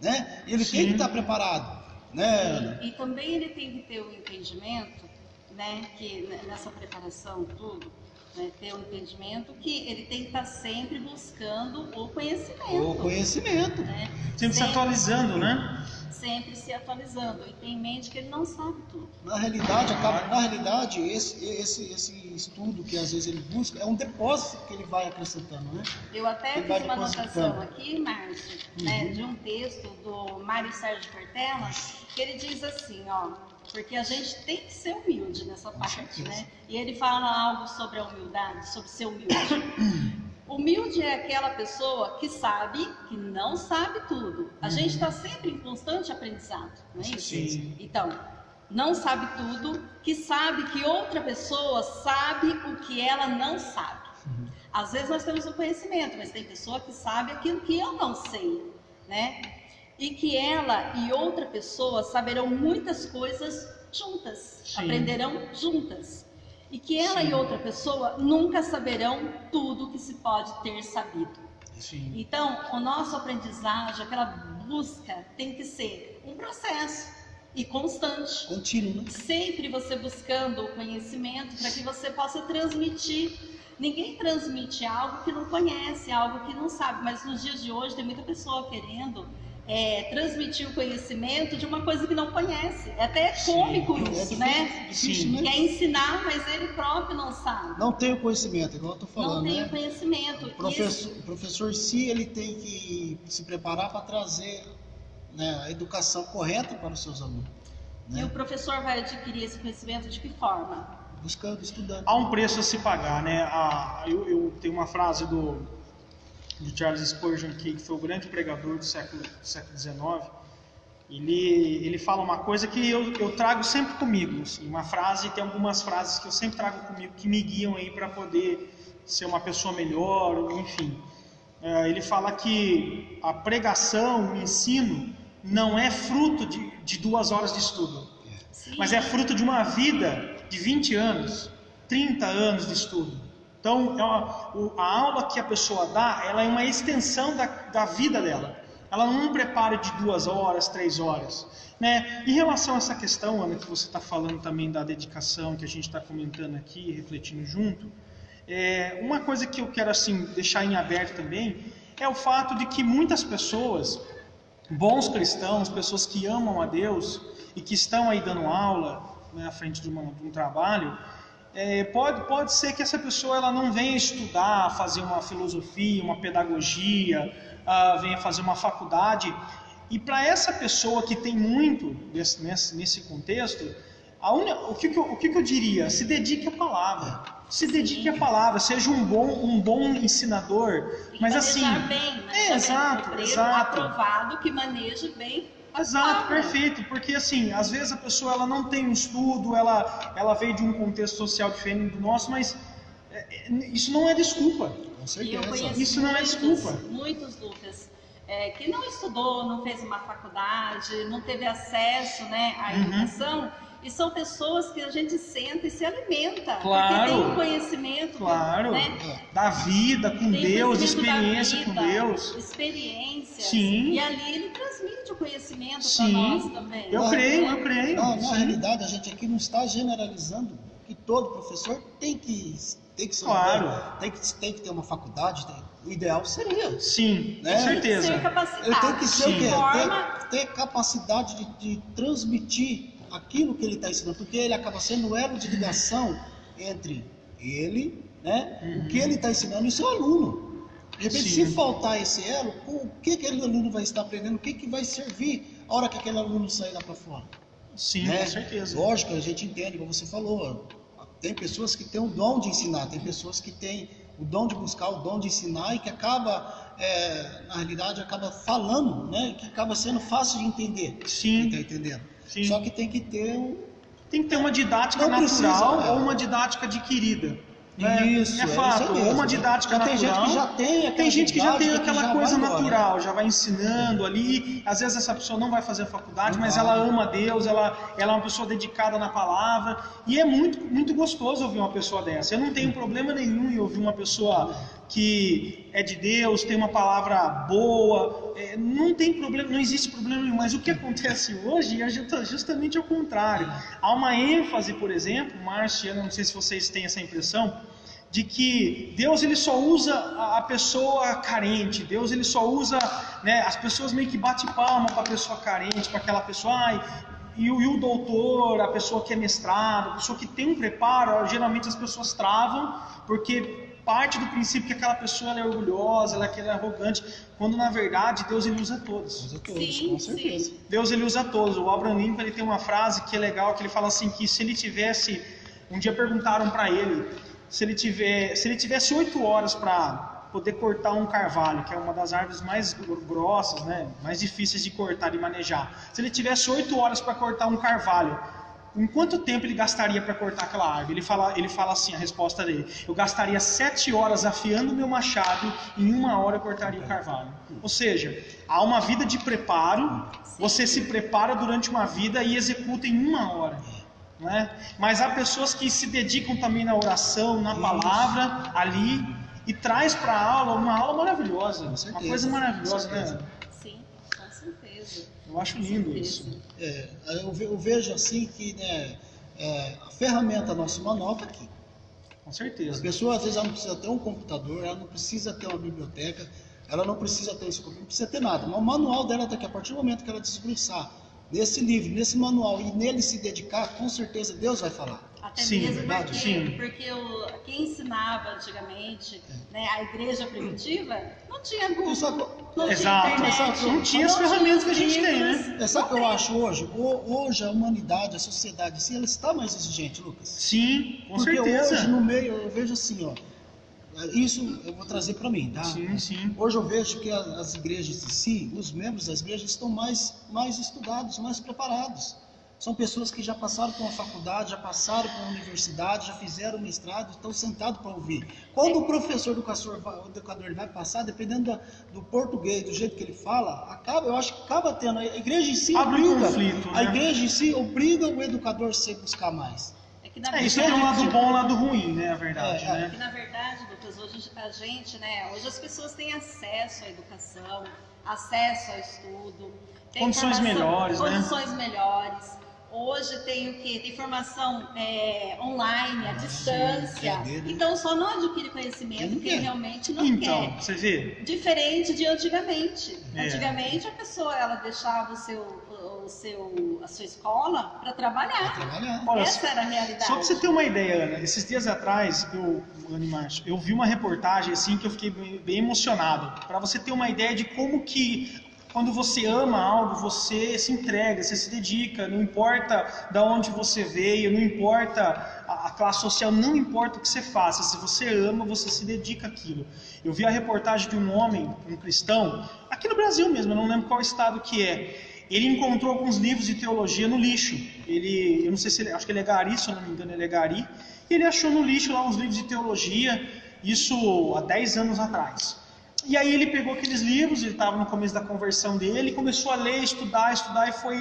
Speaker 1: Né? E ele tem que estar preparado. Né?
Speaker 3: E também ele tem que ter o entendimento, né, que nessa preparação, tudo, né, ter um entendimento, que ele tem que estar sempre buscando o conhecimento.
Speaker 1: O conhecimento.
Speaker 3: Né?
Speaker 2: Sempre se atualizando, né?
Speaker 3: Sempre se atualizando, e tem em mente que ele não sabe tudo.
Speaker 1: Na realidade, esse estudo que às vezes ele busca é um depósito que ele vai acrescentando, né?
Speaker 3: Eu até
Speaker 1: Ele vai
Speaker 3: fiz uma
Speaker 1: depositando.
Speaker 3: anotação aqui, Márcio, né, de um texto do Mário Sérgio Cortella, que ele diz assim, ó, porque a gente tem que ser humilde nessa parte, né? E ele fala algo sobre a humildade, sobre ser humilde. Humilde é aquela pessoa que sabe que não sabe tudo. A gente está sempre em constante aprendizado, não é isso?
Speaker 2: Sim.
Speaker 3: Então, não sabe tudo, que sabe que outra pessoa sabe o que ela não sabe. Às vezes nós temos o conhecimento, mas tem pessoa que sabe aquilo que eu não sei, né? E que ela e outra pessoa saberão muitas coisas juntas,
Speaker 2: Sim.
Speaker 3: aprenderão juntas. E que ela e outra pessoa nunca saberão tudo que se pode ter sabido.
Speaker 2: Sim.
Speaker 3: Então, o nosso aprendizagem, aquela busca, tem que ser um processo e constante.
Speaker 1: Contínuo, né?
Speaker 3: Sempre você buscando o conhecimento para que você possa transmitir. Ninguém transmite algo que não conhece, algo que não sabe, mas nos dias de hoje tem muita pessoa querendo transmitir o conhecimento de uma coisa que não conhece. É até cômico isso, né?
Speaker 1: Difícil, né?
Speaker 3: Quer ensinar, mas ele próprio não sabe.
Speaker 1: Não tem o conhecimento, igual eu estou falando,
Speaker 3: Não tem
Speaker 1: né?
Speaker 3: o conhecimento.
Speaker 1: O professor, sim, ele tem que se preparar para trazer, né, a educação correta para os seus alunos.
Speaker 3: E o professor vai adquirir esse conhecimento de que forma?
Speaker 1: Buscando, estudando.
Speaker 2: Há um preço a se pagar, né? Eu tenho uma frase do Charles Spurgeon, que foi o grande pregador do século XIX. Ele fala uma coisa que eu trago sempre comigo, assim, uma frase, tem algumas frases que eu sempre trago comigo que me guiam aí para poder ser uma pessoa melhor, enfim. Ele fala que a pregação, o ensino, não é fruto de 2 horas de estudo, mas é fruto de uma vida de 20 anos, 30 anos de estudo. Então, a aula que a pessoa dá, ela é uma extensão da vida dela. Ela não é um preparo de 2 horas, 3 horas. Né? Em relação a essa questão, Ana, que você está falando também da dedicação, que a gente está comentando aqui, refletindo junto, uma coisa que eu quero assim, deixar em aberto também, é o fato de que muitas pessoas, bons cristãos, pessoas que amam a Deus e que estão aí dando aula, né, à frente de um trabalho, pode ser que essa pessoa ela não venha estudar, fazer uma filosofia, uma pedagogia, venha fazer uma faculdade. E para essa pessoa que tem muito nesse contexto, o que eu diria? Se dedique à palavra. Se dedique à palavra, seja um bom ensinador. Mas assim,
Speaker 3: bem, né?
Speaker 2: Exato.
Speaker 3: Aprovado que maneje bem.
Speaker 2: Exato, perfeito, porque assim, às vezes a pessoa ela não tem um estudo, ela veio de um contexto social diferente do nosso, mas isso não é desculpa.
Speaker 1: Com certeza.
Speaker 3: E eu conheço
Speaker 2: Isso não é desculpa.
Speaker 3: Muitos, Lucas, que não estudou, não fez uma faculdade, não teve acesso, né, à educação, e são pessoas que a gente senta e se alimenta,
Speaker 2: Claro.
Speaker 3: porque tem um conhecimento,
Speaker 2: Claro.
Speaker 3: né?
Speaker 2: Da vida com
Speaker 3: Tem
Speaker 2: Deus,
Speaker 3: conhecimento da
Speaker 2: experiência
Speaker 3: vida,
Speaker 2: com Deus.
Speaker 3: experiência.
Speaker 2: Sim.
Speaker 3: E ali ele transmite o conhecimento para
Speaker 2: Sim.
Speaker 3: nós também.
Speaker 2: Eu creio.
Speaker 1: Na
Speaker 2: Sim.
Speaker 1: realidade, a gente aqui não está generalizando que todo professor tem que ser
Speaker 2: Claro.
Speaker 1: tem que ter uma faculdade. O ideal seria.
Speaker 2: Sim,
Speaker 1: Né?
Speaker 2: com certeza.
Speaker 3: Ser capacitado.
Speaker 1: Ele tem que ser o
Speaker 2: Sim.
Speaker 1: quê?
Speaker 3: Forma-
Speaker 1: Ter capacidade de transmitir aquilo que ele está ensinando, porque ele acaba sendo o elo de ligação entre ele, né, o que ele está ensinando e o seu aluno. De repente,
Speaker 2: Sim.
Speaker 1: se faltar esse elo, o que aquele aluno vai estar aprendendo, o que vai servir a hora que aquele aluno sair lá para fora?
Speaker 2: Sim,
Speaker 1: Né?
Speaker 2: com certeza.
Speaker 1: Lógico, a gente entende, como você falou, tem pessoas que têm o dom de ensinar, tem pessoas que têm o dom de buscar, o dom de ensinar e que acaba, na realidade, acaba falando, né? Que acaba sendo fácil de entender.
Speaker 2: Sim.
Speaker 1: Tá entendendo?
Speaker 2: Sim.
Speaker 1: Só que tem que ter
Speaker 2: Tem que ter uma didática
Speaker 1: Não precisa,
Speaker 2: natural ou
Speaker 1: é.
Speaker 2: uma didática adquirida. Né?
Speaker 1: Isso,
Speaker 2: é fato.
Speaker 1: isso mesmo.
Speaker 2: Ou uma didática
Speaker 1: Já tem
Speaker 2: natural.
Speaker 1: gente que já tem aquela
Speaker 2: Tem gente que já tem
Speaker 1: didática que
Speaker 2: aquela
Speaker 1: já
Speaker 2: coisa
Speaker 1: vai embora.
Speaker 2: natural, já vai ensinando ali. Às vezes essa pessoa não vai fazer a faculdade,
Speaker 1: Não
Speaker 2: mas
Speaker 1: vai.
Speaker 2: ela ama a Deus, ela é uma pessoa dedicada na palavra. E é muito, muito gostoso ouvir uma pessoa dessa. Eu não tenho problema nenhum em ouvir uma pessoa que é de Deus, tem uma palavra boa. Não tem problema, não existe problema nenhum. Mas o que acontece hoje é justamente o contrário. Há uma ênfase, por exemplo, Márcio, eu não sei se vocês têm essa impressão, de que Deus ele só usa a pessoa carente, Deus ele só usa, né, as pessoas meio que batem palma para a pessoa carente, para aquela pessoa, e o doutor, a pessoa que é mestrado, a pessoa que tem um preparo, geralmente as pessoas travam, porque parte do princípio que aquela pessoa ela é orgulhosa, ela é arrogante, quando na verdade Deus ele usa todos.
Speaker 1: Usa todos,
Speaker 3: Sim,
Speaker 1: com certeza.
Speaker 3: sim.
Speaker 2: Deus ele usa todos. O Abraham Lincoln ele tem uma frase que é legal, que ele fala assim, que se ele tivesse, um dia perguntaram para ele, se ele tivesse 8 horas para poder cortar um carvalho, que é uma das árvores mais grossas, né, mais difíceis de cortar e manejar. Se ele tivesse 8 horas para cortar um carvalho, em quanto tempo ele gastaria para cortar aquela árvore? Ele fala assim, a resposta dele: eu gastaria 7 horas afiando o meu machado, e em 1 hora eu cortaria o carvalho. Ou seja, há uma vida de preparo, você se prepara durante uma vida e executa em 1 hora. Não é? Mas há pessoas que se dedicam também na oração, na palavra, ali, e traz para a aula uma aula maravilhosa, uma coisa maravilhosa, né?
Speaker 3: Sim, com certeza.
Speaker 2: Eu acho lindo isso.
Speaker 1: Eu vejo assim que, né, a ferramenta nosso manual está aqui.
Speaker 2: Com
Speaker 1: A
Speaker 2: certeza.
Speaker 1: pessoa às vezes ela não precisa ter um computador, ela não precisa ter uma biblioteca, ela não precisa ter isso, não precisa ter nada. Mas o manual dela está aqui. A partir do momento que ela desbruçar nesse livro, nesse manual e nele se dedicar, com certeza Deus vai falar.
Speaker 3: Até
Speaker 2: Sim,
Speaker 3: mesmo
Speaker 1: verdade,
Speaker 3: porque,
Speaker 2: sim.
Speaker 3: porque quem ensinava antigamente, né, a igreja primitiva, não tinha Google, não
Speaker 2: Exato.
Speaker 3: tinha internet,
Speaker 2: Não tinha as ferramentas que a gente tem, né?
Speaker 1: Sabe o que eu acho hoje? Hoje a humanidade, a sociedade, ela está mais exigente, Lucas.
Speaker 2: Sim, com
Speaker 1: Porque
Speaker 2: certeza.
Speaker 1: hoje no meio eu vejo assim, ó, isso eu vou trazer para mim, tá?
Speaker 2: Sim, sim.
Speaker 1: Hoje eu vejo que as igrejas em si, os membros das igrejas estão mais estudados, mais preparados. São pessoas que já passaram por uma faculdade, já passaram por uma universidade, já fizeram mestrado, estão sentados para ouvir. Quando o professor, o educador ele vai passar, dependendo do português, do jeito que ele fala, eu acho que acaba tendo. A igreja em si
Speaker 2: Abre um
Speaker 1: obriga,
Speaker 2: conflito,
Speaker 1: a
Speaker 2: né?
Speaker 1: igreja em si obriga o educador a se buscar mais.
Speaker 3: É que na
Speaker 2: Isso tem um lado bom e um lado ruim, né? A verdade,
Speaker 1: É,
Speaker 2: né?
Speaker 3: Que na verdade, Lucas, hoje a gente, né, hoje as pessoas têm acesso à educação, acesso ao estudo, tem
Speaker 2: Condições melhores, né?
Speaker 3: condições melhores. Hoje tem o quê? Tem formação online, à distância. Então só não adquire conhecimento quem realmente não
Speaker 2: Então,
Speaker 3: quer.
Speaker 2: você vê?
Speaker 3: Diferente de antigamente.
Speaker 2: É.
Speaker 3: Antigamente a pessoa ela deixava a sua escola para trabalhar.
Speaker 2: Olha,
Speaker 3: Essa era a realidade.
Speaker 2: Só para você ter uma ideia, Ana, esses dias atrás, eu vi uma reportagem assim que eu fiquei bem emocionado. Para você ter uma ideia de como que quando você ama algo, você se entrega, você se dedica, não importa de onde você veio, não importa a classe social, não importa o que você faça, se você ama, você se dedica àquilo. Eu vi a reportagem de um homem, um cristão, aqui no Brasil mesmo, eu não lembro qual estado que é. Ele encontrou alguns livros de teologia no lixo. Eu não sei se acho que ele é gari, se eu não me engano, ele é gari. E ele achou no lixo lá uns livros de teologia, isso há 10 anos atrás. E aí ele pegou aqueles livros, ele estava no começo da conversão dele, começou a ler, estudar, e foi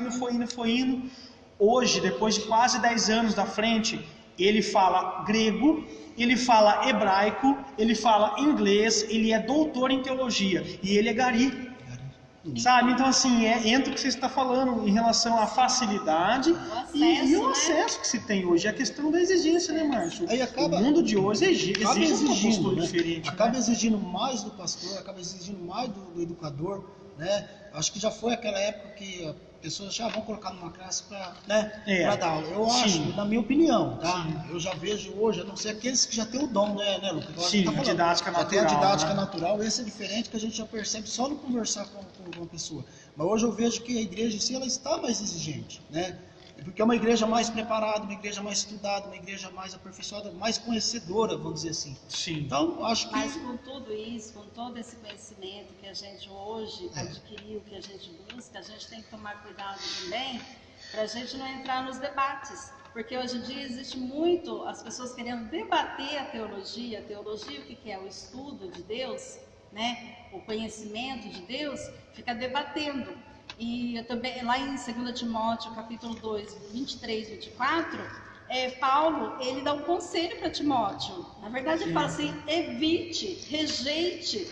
Speaker 2: indo. Hoje, depois de quase 10 anos da frente, ele fala grego, ele fala hebraico, ele fala inglês, ele é doutor em teologia, e ele é gari. Sabe? Então, assim, entra o que você está falando em relação à facilidade e o acesso que se tem hoje. É a questão da exigência, né, Márcio?
Speaker 1: Aí acaba,
Speaker 2: o mundo de hoje exige uma postura
Speaker 1: né?
Speaker 2: diferente.
Speaker 1: Acaba
Speaker 2: né?
Speaker 1: exigindo mais do pastor, acaba exigindo mais do educador, né? Acho que já foi aquela época que as pessoas já vão colocar numa classe para dar aula. Eu acho, na minha opinião, tá?
Speaker 2: Sim.
Speaker 1: Eu já vejo hoje, a não ser aqueles que já têm o dom, né, Lucas?
Speaker 2: Sim, a didática
Speaker 1: já tem a
Speaker 2: natural,
Speaker 1: didática
Speaker 2: né?
Speaker 1: natural, esse é diferente que a gente já percebe só no conversar com uma pessoa. Mas hoje eu vejo que a igreja em si, ela está mais exigente, né? Porque é uma igreja mais preparada, uma igreja mais estudada, uma igreja mais aperfeiçoada, mais conhecedora, vamos dizer assim.
Speaker 2: Sim.
Speaker 1: Então, acho que...
Speaker 3: Mas com tudo isso, com todo esse conhecimento que a gente hoje adquiriu, que a gente busca, a gente tem que tomar cuidado também para a gente não entrar nos debates. Porque hoje em dia existe muito as pessoas querendo debater a teologia. A teologia, o que é? O estudo de Deus, né? O conhecimento de Deus, fica debatendo. E eu também, lá em 2 Timóteo, capítulo 2, 23, 24, Paulo, ele dá um conselho para Timóteo. Na verdade, ele fala assim, evite, rejeite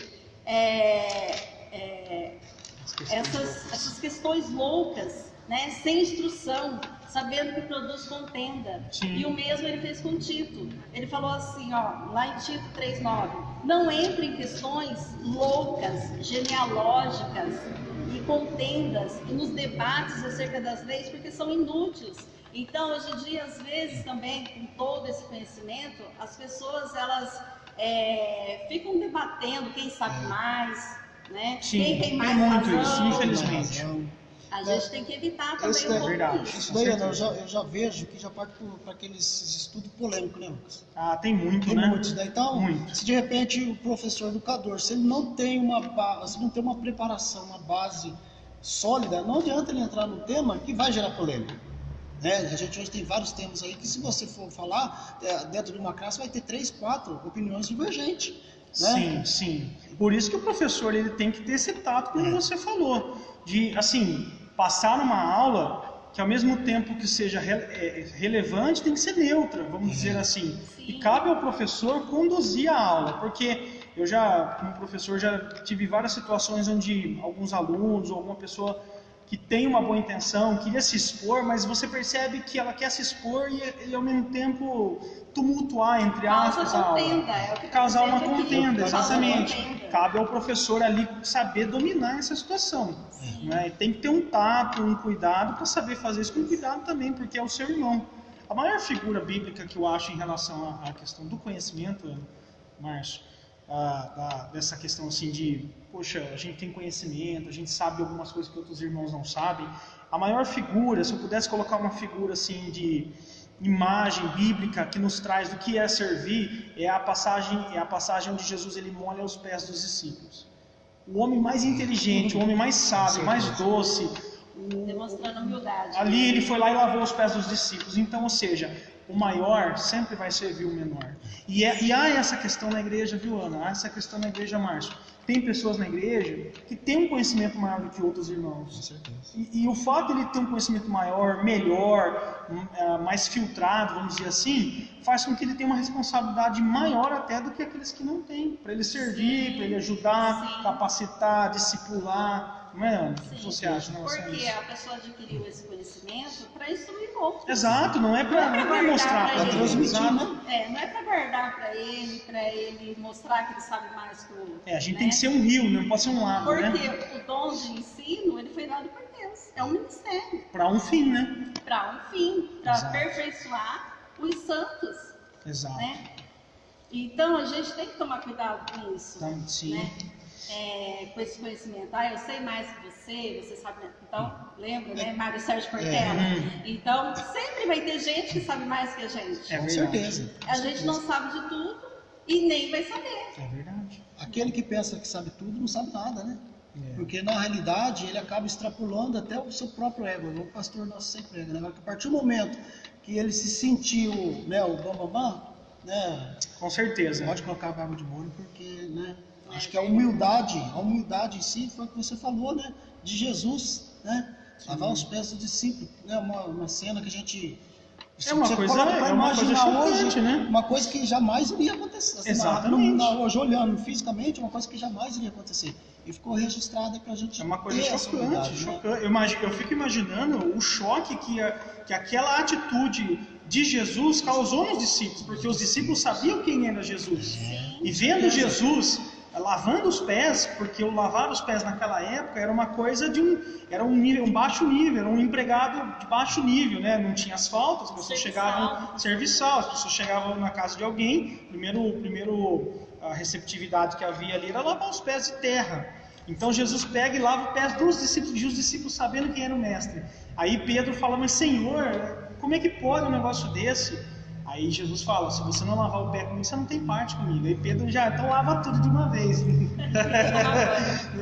Speaker 3: essas questões loucas, né? Sem instrução, sabendo que produz contenda.
Speaker 2: Sim.
Speaker 3: E o mesmo ele fez com Tito. Ele falou assim, ó, lá em Tito 3,9: não entre em questões loucas, genealógicas e contendas e nos debates acerca das leis, porque são inúteis. Então, hoje em dia, às vezes também, com todo esse conhecimento, as pessoas elas ficam debatendo quem sabe mais, né?
Speaker 2: Sim,
Speaker 3: Quem tem mais
Speaker 2: muito isso,
Speaker 3: razão.
Speaker 2: infelizmente.
Speaker 3: A gente tem que evitar também
Speaker 1: Isso
Speaker 3: um
Speaker 1: é
Speaker 3: pouco
Speaker 2: verdade.
Speaker 3: isso.
Speaker 1: Isso daí, Ana, eu já vejo que já parte para aqueles estudos polêmicos, né, Lucas?
Speaker 2: Ah, tem muito,
Speaker 1: Tem
Speaker 2: né?
Speaker 1: muitos, né? Então,
Speaker 2: Muito.
Speaker 1: se de repente o professor educador, se ele não tem se não tem uma preparação, uma base sólida, não adianta ele entrar no tema que vai gerar polêmica. Né? A gente hoje tem vários temas aí que, se você for falar, dentro de uma classe vai ter 3, 4 opiniões divergentes. Né?
Speaker 2: Sim, sim. Por isso que o professor ele tem que ter esse tato, como você falou, de assim passar uma aula que ao mesmo tempo que seja relevante tem que ser neutra, vamos dizer assim.
Speaker 3: Sim.
Speaker 2: E cabe ao professor conduzir a aula, porque eu já, como professor, já tive várias situações onde alguns alunos ou alguma pessoa que tem uma boa intenção, queria se expor, mas você percebe que ela quer se expor e ao mesmo tempo tumultuar, entre aspas, a aula. Causar uma contenda, exatamente. Cabe ao professor ali saber dominar essa situação. Né? Tem que ter um tato, um cuidado para saber fazer isso com cuidado também, porque é o seu irmão. A maior figura bíblica que eu acho em relação à questão do conhecimento, Márcio, dessa questão assim de, poxa, a gente tem conhecimento, a gente sabe algumas coisas que outros irmãos não sabem. A maior figura, se eu pudesse colocar uma figura assim de imagem bíblica que nos traz do que é servir, é a passagem onde Jesus ele molha os pés dos discípulos. O homem mais inteligente, o homem mais sábio, mais doce,
Speaker 3: demonstrando humildade.
Speaker 2: ali ele foi lá e lavou os pés dos discípulos. Então, ou seja, o maior sempre vai servir o menor. E há essa questão na igreja, viu, Ana? Há essa questão na igreja, Márcio. Tem pessoas na igreja que têm um conhecimento maior do que outros irmãos.
Speaker 1: Com certeza.
Speaker 2: E o fato de ele ter um conhecimento maior, melhor, mais filtrado, vamos dizer assim, faz com que ele tenha uma responsabilidade maior até do que aqueles que não têm. Para ele servir, para ele ajudar, capacitar, discipular. Não é, Ana? O que você acha?
Speaker 3: Porque a pessoa adquiriu esse conhecimento para instruir outros.
Speaker 2: Exato, não é para mostrar para
Speaker 1: Para
Speaker 2: ele.
Speaker 1: transmitir,
Speaker 2: Exato.
Speaker 1: né?
Speaker 3: Não é para guardar para ele mostrar que ele sabe mais que o outro.
Speaker 2: A gente
Speaker 3: né?
Speaker 2: tem que ser um rio, não pode ser um lago,
Speaker 3: Porque
Speaker 2: né?
Speaker 3: o dom de ensino, ele foi dado por Deus. É um ministério.
Speaker 2: Para um fim, né?
Speaker 3: Para um fim, para
Speaker 2: Exato.
Speaker 3: aperfeiçoar os santos.
Speaker 2: Exato.
Speaker 3: Né? Então, a gente tem que tomar cuidado com isso.
Speaker 2: Então, sim.
Speaker 3: Né? Com esse conhecimento. Eu sei mais que você sabe. Então, lembra, né? Mário Sérgio Cortella. Então, sempre vai ter gente que sabe mais que a gente.
Speaker 2: É
Speaker 1: Com
Speaker 2: verdade.
Speaker 1: certeza.
Speaker 3: A gente não sabe de tudo e nem vai saber.
Speaker 2: É verdade.
Speaker 1: Aquele que pensa que sabe tudo não sabe nada, né?
Speaker 2: É.
Speaker 1: Porque na realidade ele acaba extrapolando até o seu próprio ego. O pastor nosso sempre prega, né? A partir do momento que ele se sentiu, né, o bambambam, né?
Speaker 2: Com certeza.
Speaker 1: Pode colocar a barba de molho, porque, né? Acho que a humildade em si foi o que você falou, né? De Jesus, né? Lavar os pés do discípulo, né? Uma cena que a gente
Speaker 2: É uma
Speaker 1: você
Speaker 2: coisa-
Speaker 1: coloca pra
Speaker 2: é uma coisa
Speaker 1: imaginar
Speaker 2: chocante, né?
Speaker 1: uma coisa que jamais iria acontecer. Assim,
Speaker 2: Exatamente.
Speaker 1: hoje olhando fisicamente, uma coisa que jamais iria acontecer. E ficou registrada pra gente
Speaker 2: É uma coisa
Speaker 1: ter essa
Speaker 2: chocante,
Speaker 1: humildade, né?
Speaker 2: chocante. Eu fico imaginando o choque que aquela atitude de Jesus causou nos discípulos, porque os discípulos sabiam quem era Jesus. E vendo Jesus lavando os pés, porque o lavar os pés naquela época era uma coisa era um baixo nível, era um empregado de baixo nível, né? Não tinha asfalto, as pessoas chegavam serviçal, as pessoas chegavam na casa de alguém, a receptividade que havia ali era lavar os pés de terra. Então Jesus pega e lava os pés dos discípulos, e os discípulos sabendo quem era o mestre. Aí Pedro fala: mas Senhor, como é que pode um negócio desse? Aí Jesus fala: se você não lavar o pé comigo, você não tem parte comigo. Aí Pedro então lava tudo de uma vez.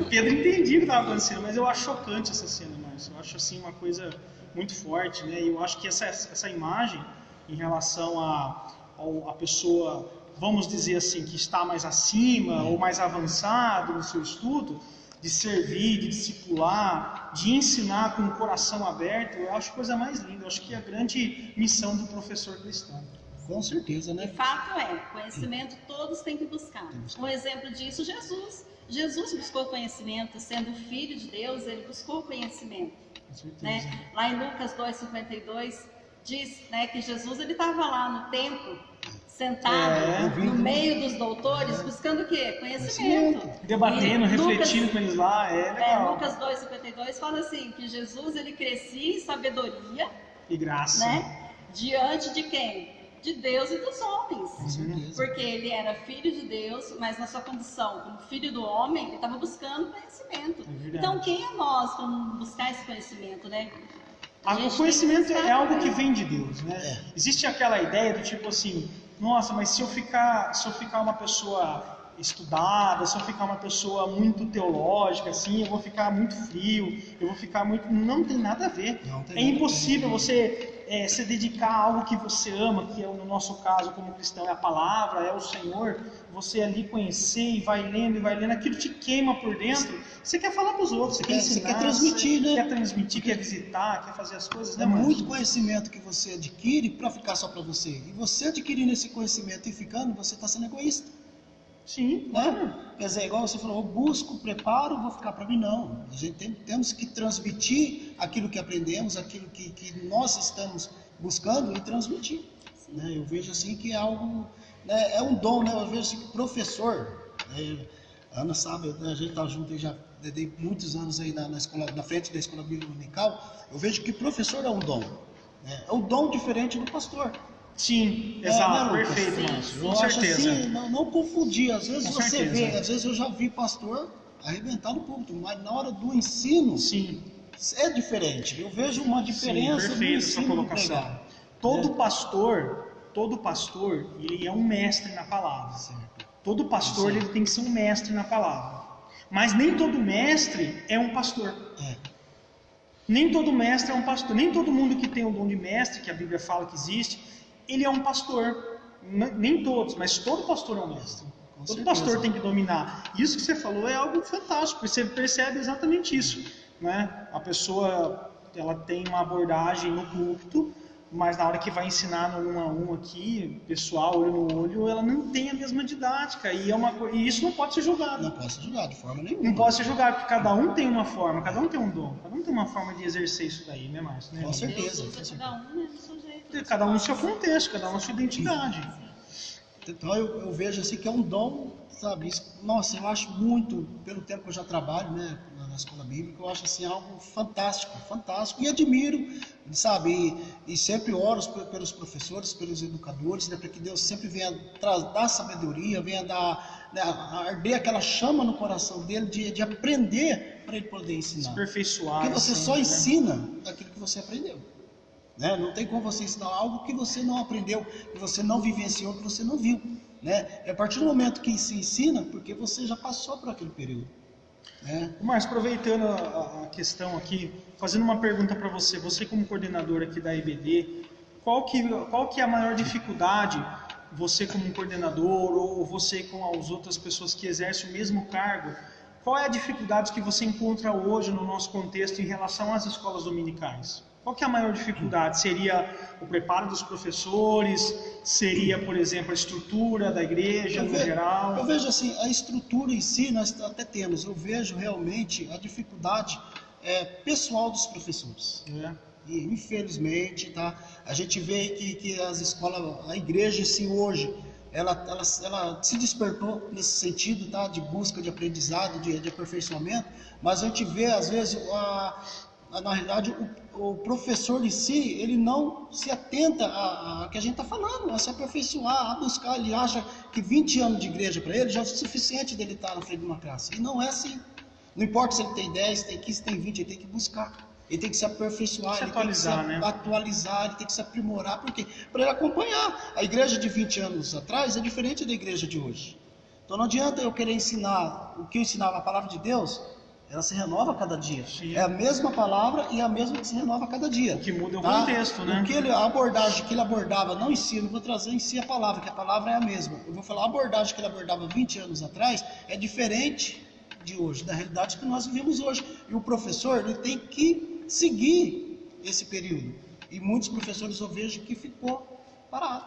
Speaker 2: Pedro entendia o que estava acontecendo, mas eu acho chocante essa cena, Márcio. Eu acho assim uma coisa muito forte, né? E eu acho que essa imagem em relação a pessoa, vamos dizer assim, que está mais acima ou mais avançado no seu estudo, de servir, de discipular, de ensinar com o coração aberto, eu acho a coisa mais linda. Eu acho que é a grande missão do professor cristão.
Speaker 1: Com certeza,
Speaker 3: E
Speaker 1: né?
Speaker 3: fato conhecimento todos têm que buscar. Um exemplo disso, Jesus. Jesus buscou conhecimento, sendo filho de Deus, ele buscou conhecimento.
Speaker 2: Com certeza.
Speaker 3: né? Lá em Lucas 2:52 diz, né, que Jesus ele estava lá no templo, sentado no meio dos doutores, buscando o quê? Conhecimento.
Speaker 2: Debatendo,
Speaker 3: E
Speaker 2: refletindo com eles lá, legal.
Speaker 3: Lucas 2:52 fala assim, que Jesus ele crescia em sabedoria,
Speaker 2: E graça.
Speaker 3: né? Diante de quem? De Deus e dos homens.
Speaker 1: Com certeza.
Speaker 3: Porque ele era filho de Deus, mas na sua condição como filho do homem, ele estava buscando conhecimento.
Speaker 2: verdade.
Speaker 3: Então, quem é nós para não buscar esse conhecimento, né?
Speaker 2: O conhecimento é algo que vem de Deus, né?
Speaker 1: É.
Speaker 2: Existe aquela ideia do tipo assim, nossa, mas se eu ficar uma pessoa estudada, se eu ficar uma pessoa muito teológica, assim, eu vou ficar muito frio, eu vou ficar muito... Não tem nada a ver.
Speaker 1: Não tem
Speaker 2: É
Speaker 1: nada
Speaker 2: impossível
Speaker 1: a ver.
Speaker 2: você se dedicar a algo que você ama, que é, no nosso caso, como cristão, é a palavra, é o Senhor, você ali conhecer e vai lendo, aquilo te queima por dentro. Você quer falar para os outros, você quer ensinar,
Speaker 1: quer transmitir, né?
Speaker 2: Quer transmitir, quer visitar, quer fazer as coisas, né,
Speaker 1: É
Speaker 2: Márcio?
Speaker 1: muito conhecimento que você adquire para ficar só para você. E você adquirindo esse conhecimento e ficando, você está sendo egoísta.
Speaker 2: Sim,
Speaker 1: Né? Quer dizer, igual você falou, eu busco, preparo, vou ficar para mim. Não. A gente temos que transmitir aquilo que aprendemos, aquilo que nós estamos buscando e transmitir. Né? Eu vejo assim que é algo, né, é um dom, né? Eu vejo assim que professor, né? A Ana sabe, a gente está junto aí já dei muitos anos aí na escola, na frente da escola bíblica dominical. Eu vejo que professor é um dom, né? É um dom diferente do pastor.
Speaker 2: Sim, exato,
Speaker 1: né, Lucas?
Speaker 2: perfeito, Márcio,
Speaker 1: Eu
Speaker 2: com
Speaker 1: acho
Speaker 2: certeza.
Speaker 1: assim, não confundir. Às vezes
Speaker 2: Com
Speaker 1: você
Speaker 2: certeza.
Speaker 1: vê, às vezes eu já vi pastor arrebentar no púlpito, mas na hora do ensino
Speaker 2: Sim,
Speaker 1: é diferente. Eu vejo uma diferença no
Speaker 2: perfeito essa
Speaker 1: ensino do
Speaker 2: colocação.
Speaker 1: pregado.
Speaker 2: Todo pastor, ele é um mestre na palavra.
Speaker 1: Certo.
Speaker 2: Todo pastor, ele tem que ser um mestre na palavra. Mas nem todo mestre é um pastor.
Speaker 1: É.
Speaker 2: Nem todo mestre é um pastor. Nem todo mundo que tem o dom de mestre, que a Bíblia fala que existe, ele é um pastor. Nem todos, mas todo pastor é um mestre.
Speaker 1: Com
Speaker 2: Todo
Speaker 1: certeza.
Speaker 2: pastor tem que dominar. Isso que você falou é algo fantástico. Você percebe exatamente isso, né? A pessoa, ela tem uma abordagem no púlpito, mas na hora que vai ensinar no 1 a 1 aqui, pessoal, olho no olho, ela não tem a mesma didática. E isso não pode ser julgado.
Speaker 1: Não posso julgar de forma nenhuma.
Speaker 2: Não pode ser julgado, porque cada um tem uma forma, cada um tem um dom, cada um tem uma forma de exercer isso daí, né, Márcio? Né?
Speaker 1: Com certeza.
Speaker 3: Deus usa cada um, né, do seu jeito.
Speaker 2: Cada um no seu contexto, cada um na sua identidade.
Speaker 1: Então eu vejo assim que é um dom, sabe? Nossa, eu acho muito, pelo tempo que eu já trabalho, né, na escola bíblica, eu acho assim algo fantástico, fantástico, e admiro, sabe? E sempre oro pelos professores, pelos educadores, né, para que Deus sempre venha dar sabedoria, venha dar, né, arder aquela chama no coração dele de aprender para ele poder ensinar.
Speaker 2: Se aperfeiçoar.
Speaker 1: Porque você
Speaker 2: assim,
Speaker 1: só
Speaker 2: né?
Speaker 1: ensina aquilo que você aprendeu. Né? Não tem como você ensinar algo que você não aprendeu, que você não vivenciou, que você não viu. Né? É a partir do momento que se ensina, porque você já passou por aquele período. Né?
Speaker 2: Mas aproveitando a questão aqui, fazendo uma pergunta para você, você como coordenador aqui da IBD, qual que é a maior dificuldade, você como coordenador ou você com as outras pessoas que exercem o mesmo cargo, qual é a dificuldade que você encontra hoje no nosso contexto em relação às escolas dominicais? Qual que é a maior dificuldade? Seria o preparo dos professores? Seria, por exemplo, a estrutura da igreja no geral?
Speaker 1: Eu vejo assim, a estrutura em si nós até temos. Eu vejo realmente a dificuldade pessoal dos professores.
Speaker 2: É.
Speaker 1: E, infelizmente, tá? A gente vê que as escolas, a igreja em si hoje, ela se despertou nesse sentido, tá? De busca de aprendizado, de aperfeiçoamento, mas a gente vê, às vezes, na realidade, o professor em si, ele não se atenta a que a gente está falando, a se aperfeiçoar, a buscar. Ele acha que 20 anos de igreja para ele já é o suficiente dele estar na frente de uma classe. E não é assim. Não importa se ele tem 10, tem 15, tem 20, ele tem que buscar. Ele tem que se aperfeiçoar, ele tem que se atualizar, ele tem que se aprimorar, porque para ele acompanhar. A igreja de 20 anos atrás é diferente da igreja de hoje. Então não adianta eu querer ensinar o que eu ensinava, a palavra de Deus. Ela se renova a cada dia.
Speaker 2: Sim.
Speaker 1: É a mesma palavra e a mesma que se renova a cada dia.
Speaker 2: O que muda é o contexto, né?
Speaker 1: A abordagem que ele abordava, não em si, eu não vou trazer em si a palavra, que a palavra é a mesma. Eu vou falar, a abordagem que ele abordava 20 anos atrás é diferente de hoje, da realidade que nós vivemos hoje. E o professor, ele tem que seguir esse período. E muitos professores eu vejo que ficou parado.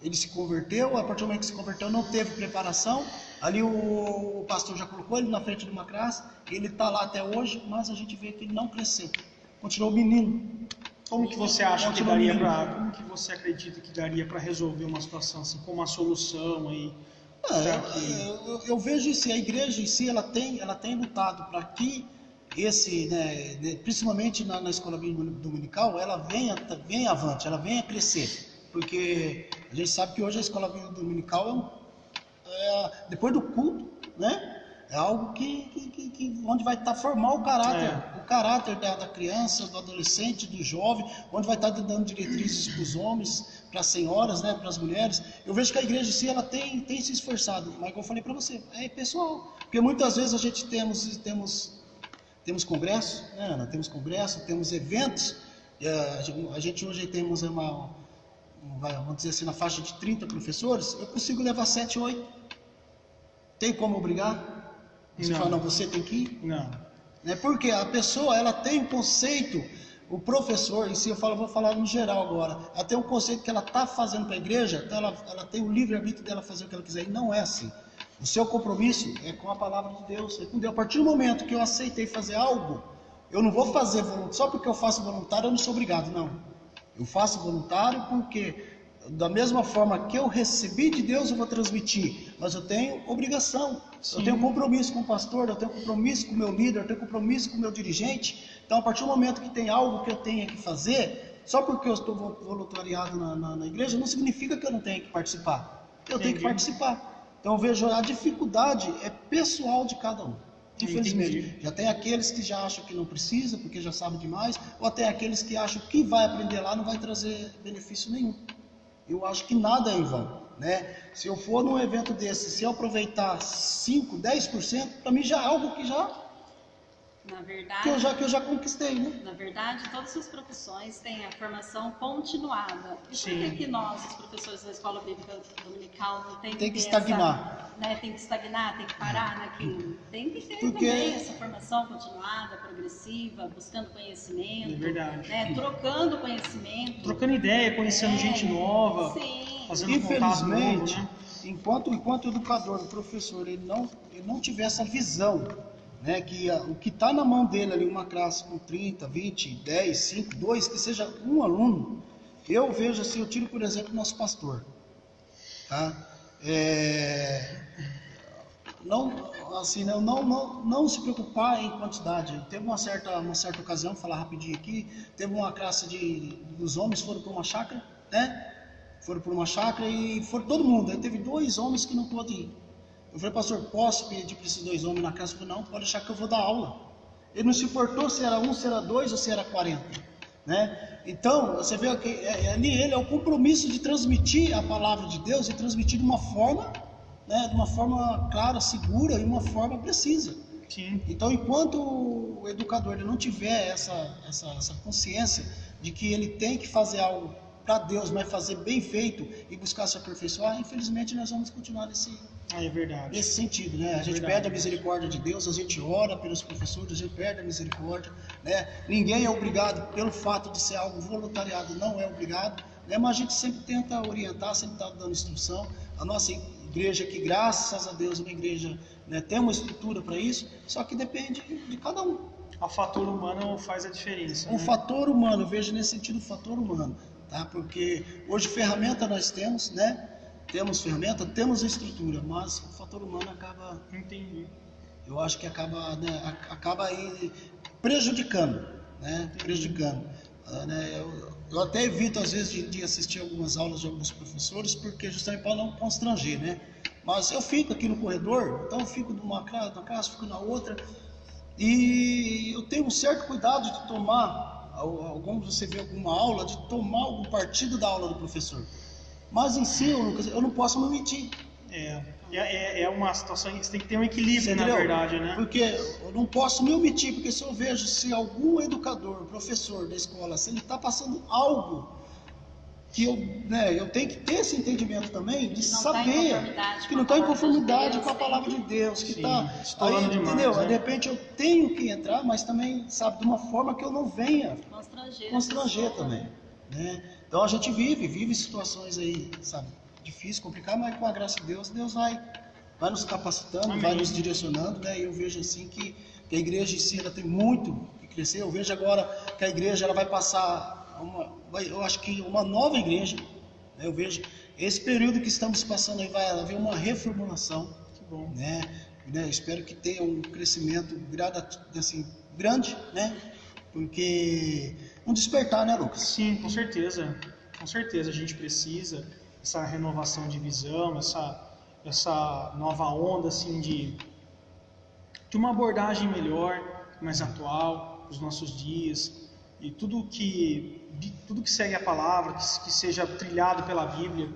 Speaker 1: Ele se converteu, a partir do momento que se converteu não teve preparação. Ali o pastor já colocou ele na frente de uma classe, ele está lá até hoje, mas a gente vê que ele não cresceu. continuou menino.
Speaker 2: Como que você acha que
Speaker 1: Continua
Speaker 2: daria
Speaker 1: menino.
Speaker 2: como que você acredita que daria para resolver uma situação assim, como uma solução aí?
Speaker 1: Eu vejo isso, a igreja em si, ela tem lutado para que esse, né, principalmente na escola dominical, ela venha avante, ela venha crescer, porque a gente sabe que hoje a escola dominical depois do culto, né, é algo onde vai estar formar o caráter da criança, do adolescente, do jovem, onde vai estar dando diretrizes para os homens, para as senhoras, né, para as mulheres. Eu vejo que a igreja em si, ela tem se esforçado, mas como eu falei para você, é pessoal, porque muitas vezes a gente temos congresso, né, Ana? Temos congresso, temos eventos, a gente hoje temos vamos dizer assim, na faixa de 30 professores, eu consigo levar 7, 8. Tem como obrigar? Você fala, não, você tem que ir?
Speaker 2: Não.
Speaker 1: Porque a pessoa, ela tem um conceito, o professor, em si, vou falar no geral agora, ela tem um conceito que ela está fazendo para a igreja, então ela tem o livre-arbítrio dela fazer o que ela quiser, e não é assim. O seu compromisso é com a palavra de Deus, é com Deus. A partir do momento que eu aceitei fazer algo, eu não vou fazer voluntário, só porque eu faço voluntário eu não sou obrigado, não. Eu faço voluntário porque, da mesma forma que eu recebi de Deus, eu vou transmitir, mas eu tenho obrigação. Sim. Eu tenho compromisso com o pastor, eu tenho compromisso com o meu líder, eu tenho compromisso com o meu dirigente. Então, a partir do momento que tem algo que eu tenha que fazer, só porque eu estou voluntariado na igreja, não significa que eu não tenha que participar. Eu tenho que participar. Então, eu vejo a dificuldade é pessoal de cada um. Infelizmente, entendi. Já tem aqueles que já acham que não precisa, porque já sabe demais, ou até aqueles que acham que vai aprender lá não vai trazer benefício nenhum. Eu acho que nada é em vão, né? Se eu for num evento desse, se eu aproveitar 5, 10%, para mim já é algo que
Speaker 3: na verdade,
Speaker 1: que eu já conquistei, né?
Speaker 3: Na verdade, todas as profissões têm a formação continuada. E por que nós, os professores da escola bíblica dominical, não tem que
Speaker 1: estagnar?
Speaker 3: Tem que estagnar, tem que parar naquilo. Tem que ter também essa formação continuada, progressiva, buscando conhecimento, né, trocando conhecimento.
Speaker 2: Trocando ideia, conhecendo gente nova, fazendo contato novo, né?
Speaker 1: Enquanto educador, o professor, ele não tiver essa visão, né, que o que está na mão dele ali, uma classe com 30, 20, 10, 5, 2, que seja um aluno, eu vejo assim, eu tiro por exemplo o nosso pastor, tá? Não se preocupar em quantidade. Teve uma certa ocasião, vou falar rapidinho aqui, teve uma classe dos homens foram para uma chácara, né? Foram para uma chácara e foram todo mundo, aí teve 2 homens que não pôde ir. Eu falei, pastor, posso pedir para esses 2 homens na casa? Ele falou, não, pode deixar que eu vou dar aula. Ele não se importou se era 1, se era 2 ou se era 40. Né? Então, você vê que ele é o compromisso de transmitir a palavra de Deus e transmitir de uma forma, né, de uma forma clara, segura e uma forma precisa.
Speaker 2: Sim.
Speaker 1: Então, enquanto o educador ele não tiver essa consciência de que ele tem que fazer algo para Deus, mas fazer bem feito e buscar se aperfeiçoar, infelizmente nós vamos continuar nesse sentido, né? A gente pede a misericórdia de Deus, a gente ora pelos professores, a gente pede a misericórdia, né? Ninguém é obrigado pelo fato de ser algo voluntariado, não é obrigado, né? Mas a gente sempre tenta orientar, sempre está dando instrução. A nossa igreja aqui, graças a Deus, é uma igreja, né, tem uma estrutura para isso, só que depende de cada um.
Speaker 2: O fator humano faz a diferença.
Speaker 1: O fator humano, eu vejo nesse sentido o fator humano. Tá? Porque hoje ferramenta nós temos, né? Temos ferramenta, temos estrutura, mas o fator humano acaba.
Speaker 2: Entendi.
Speaker 1: Eu acho que acaba, né, acaba aí prejudicando, né? Prejudicando. Né? Eu até evito às vezes de assistir algumas aulas de alguns professores, porque justamente para não constranger, né? Mas eu fico aqui no corredor, então eu fico numa classe, fico na outra, e eu tenho um certo cuidado de tomar. Como você vê alguma aula, de tomar algum partido da aula do professor. Mas em si, Lucas, eu não posso me omitir.
Speaker 2: É uma situação que você tem que ter um equilíbrio, na verdade, né?
Speaker 1: Porque eu não posso me omitir, porque se eu vejo se algum educador, professor da escola, se ele está passando algo que eu tenho que ter esse entendimento também, de saber que não está em conformidade com a palavra de Deus, que está
Speaker 2: estourando demais,
Speaker 1: entendeu?
Speaker 2: né?
Speaker 1: De repente eu tenho que entrar, mas também, sabe, de uma forma que eu não venha constranger também, né? Então a gente vive situações aí, sabe, difíceis, complicadas, mas com a graça de Deus, Deus vai vai nos capacitando,
Speaker 2: Amém.
Speaker 1: vai nos direcionando, né? E eu vejo assim que a igreja em si ela tem muito que crescer. Eu vejo agora que a igreja ela vai passar eu acho que uma nova igreja, né? Eu vejo esse período que estamos passando aí vai haver uma reformulação,
Speaker 2: Que bom.
Speaker 1: né? Espero que tenha um crescimento assim, grande, né? Porque um despertar, né, Lucas?
Speaker 2: Sim, com certeza. Com certeza a gente precisa essa renovação de visão, essa nova onda assim de uma abordagem melhor, mais atual para os nossos dias, e tudo que segue a palavra, que seja trilhado pela Bíblia,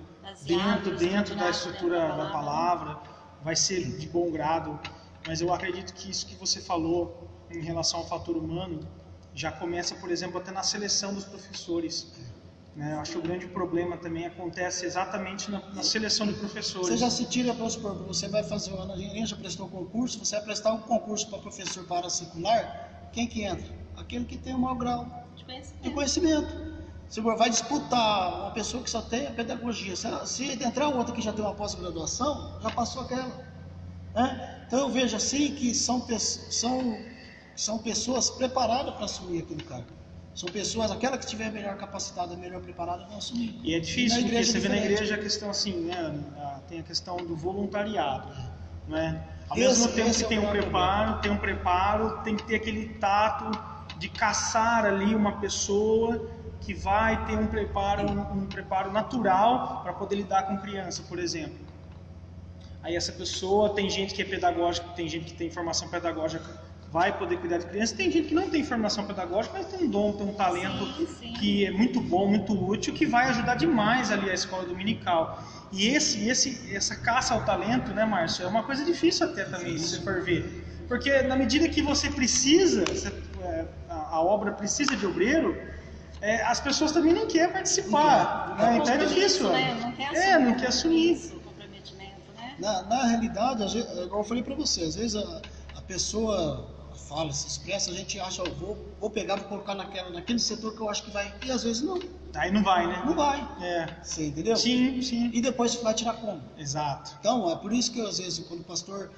Speaker 2: dentro da estrutura da palavra, vai ser de bom grado. Mas eu acredito que isso que você falou em relação ao fator humano já começa, por exemplo, até na seleção dos professores, né? Eu acho que o grande problema também acontece exatamente na seleção de professores.
Speaker 1: Você já se tira, você vai fazer o ano, a gente já prestou concurso, você vai prestar um concurso para professor para secular, quem que entra? Aquele que tem o maior grau de conhecimento. Você vai disputar uma pessoa que só tem a pedagogia. Se entrar outra que já tem uma pós-graduação, já passou aquela, né? Então eu vejo assim que são pessoas preparadas para assumir aquele cargo. São pessoas, aquela que estiver melhor capacitada, melhor preparada, vão assumir.
Speaker 2: E é difícil, porque você vê na
Speaker 1: diferente.
Speaker 2: igreja a questão assim, né? Tem a questão do voluntariado, né? Ao mesmo tempo que tem um preparo, tem que ter aquele tato de caçar ali uma pessoa que vai ter um preparo natural para poder lidar com criança, por exemplo. Aí essa pessoa, tem gente que é pedagógica, tem gente que tem formação pedagógica, vai poder cuidar de criança. Tem gente que não tem formação pedagógica, mas tem um dom, tem um talento que é muito bom, muito útil, que vai ajudar demais ali a escola dominical. E essa caça ao talento, né, Márcio, é uma coisa difícil até também, se você for ver. Porque na medida que você precisa, a obra precisa de obreiro, as pessoas também não querem participar. Né? Então é difícil. Não quer assumir.
Speaker 3: Isso, o comprometimento, né?
Speaker 1: Na realidade, igual eu falei para você, às vezes a pessoa fala, se expressa, a gente acha, vou pegar, vou colocar naquele setor que eu acho que vai, e às vezes não.
Speaker 2: Aí não vai, né?
Speaker 1: Não vai.
Speaker 2: É.
Speaker 1: Você entendeu?
Speaker 2: Sim.
Speaker 1: E depois vai tirar como?
Speaker 2: Exato.
Speaker 1: Então, é por isso que às vezes, quando o pastor,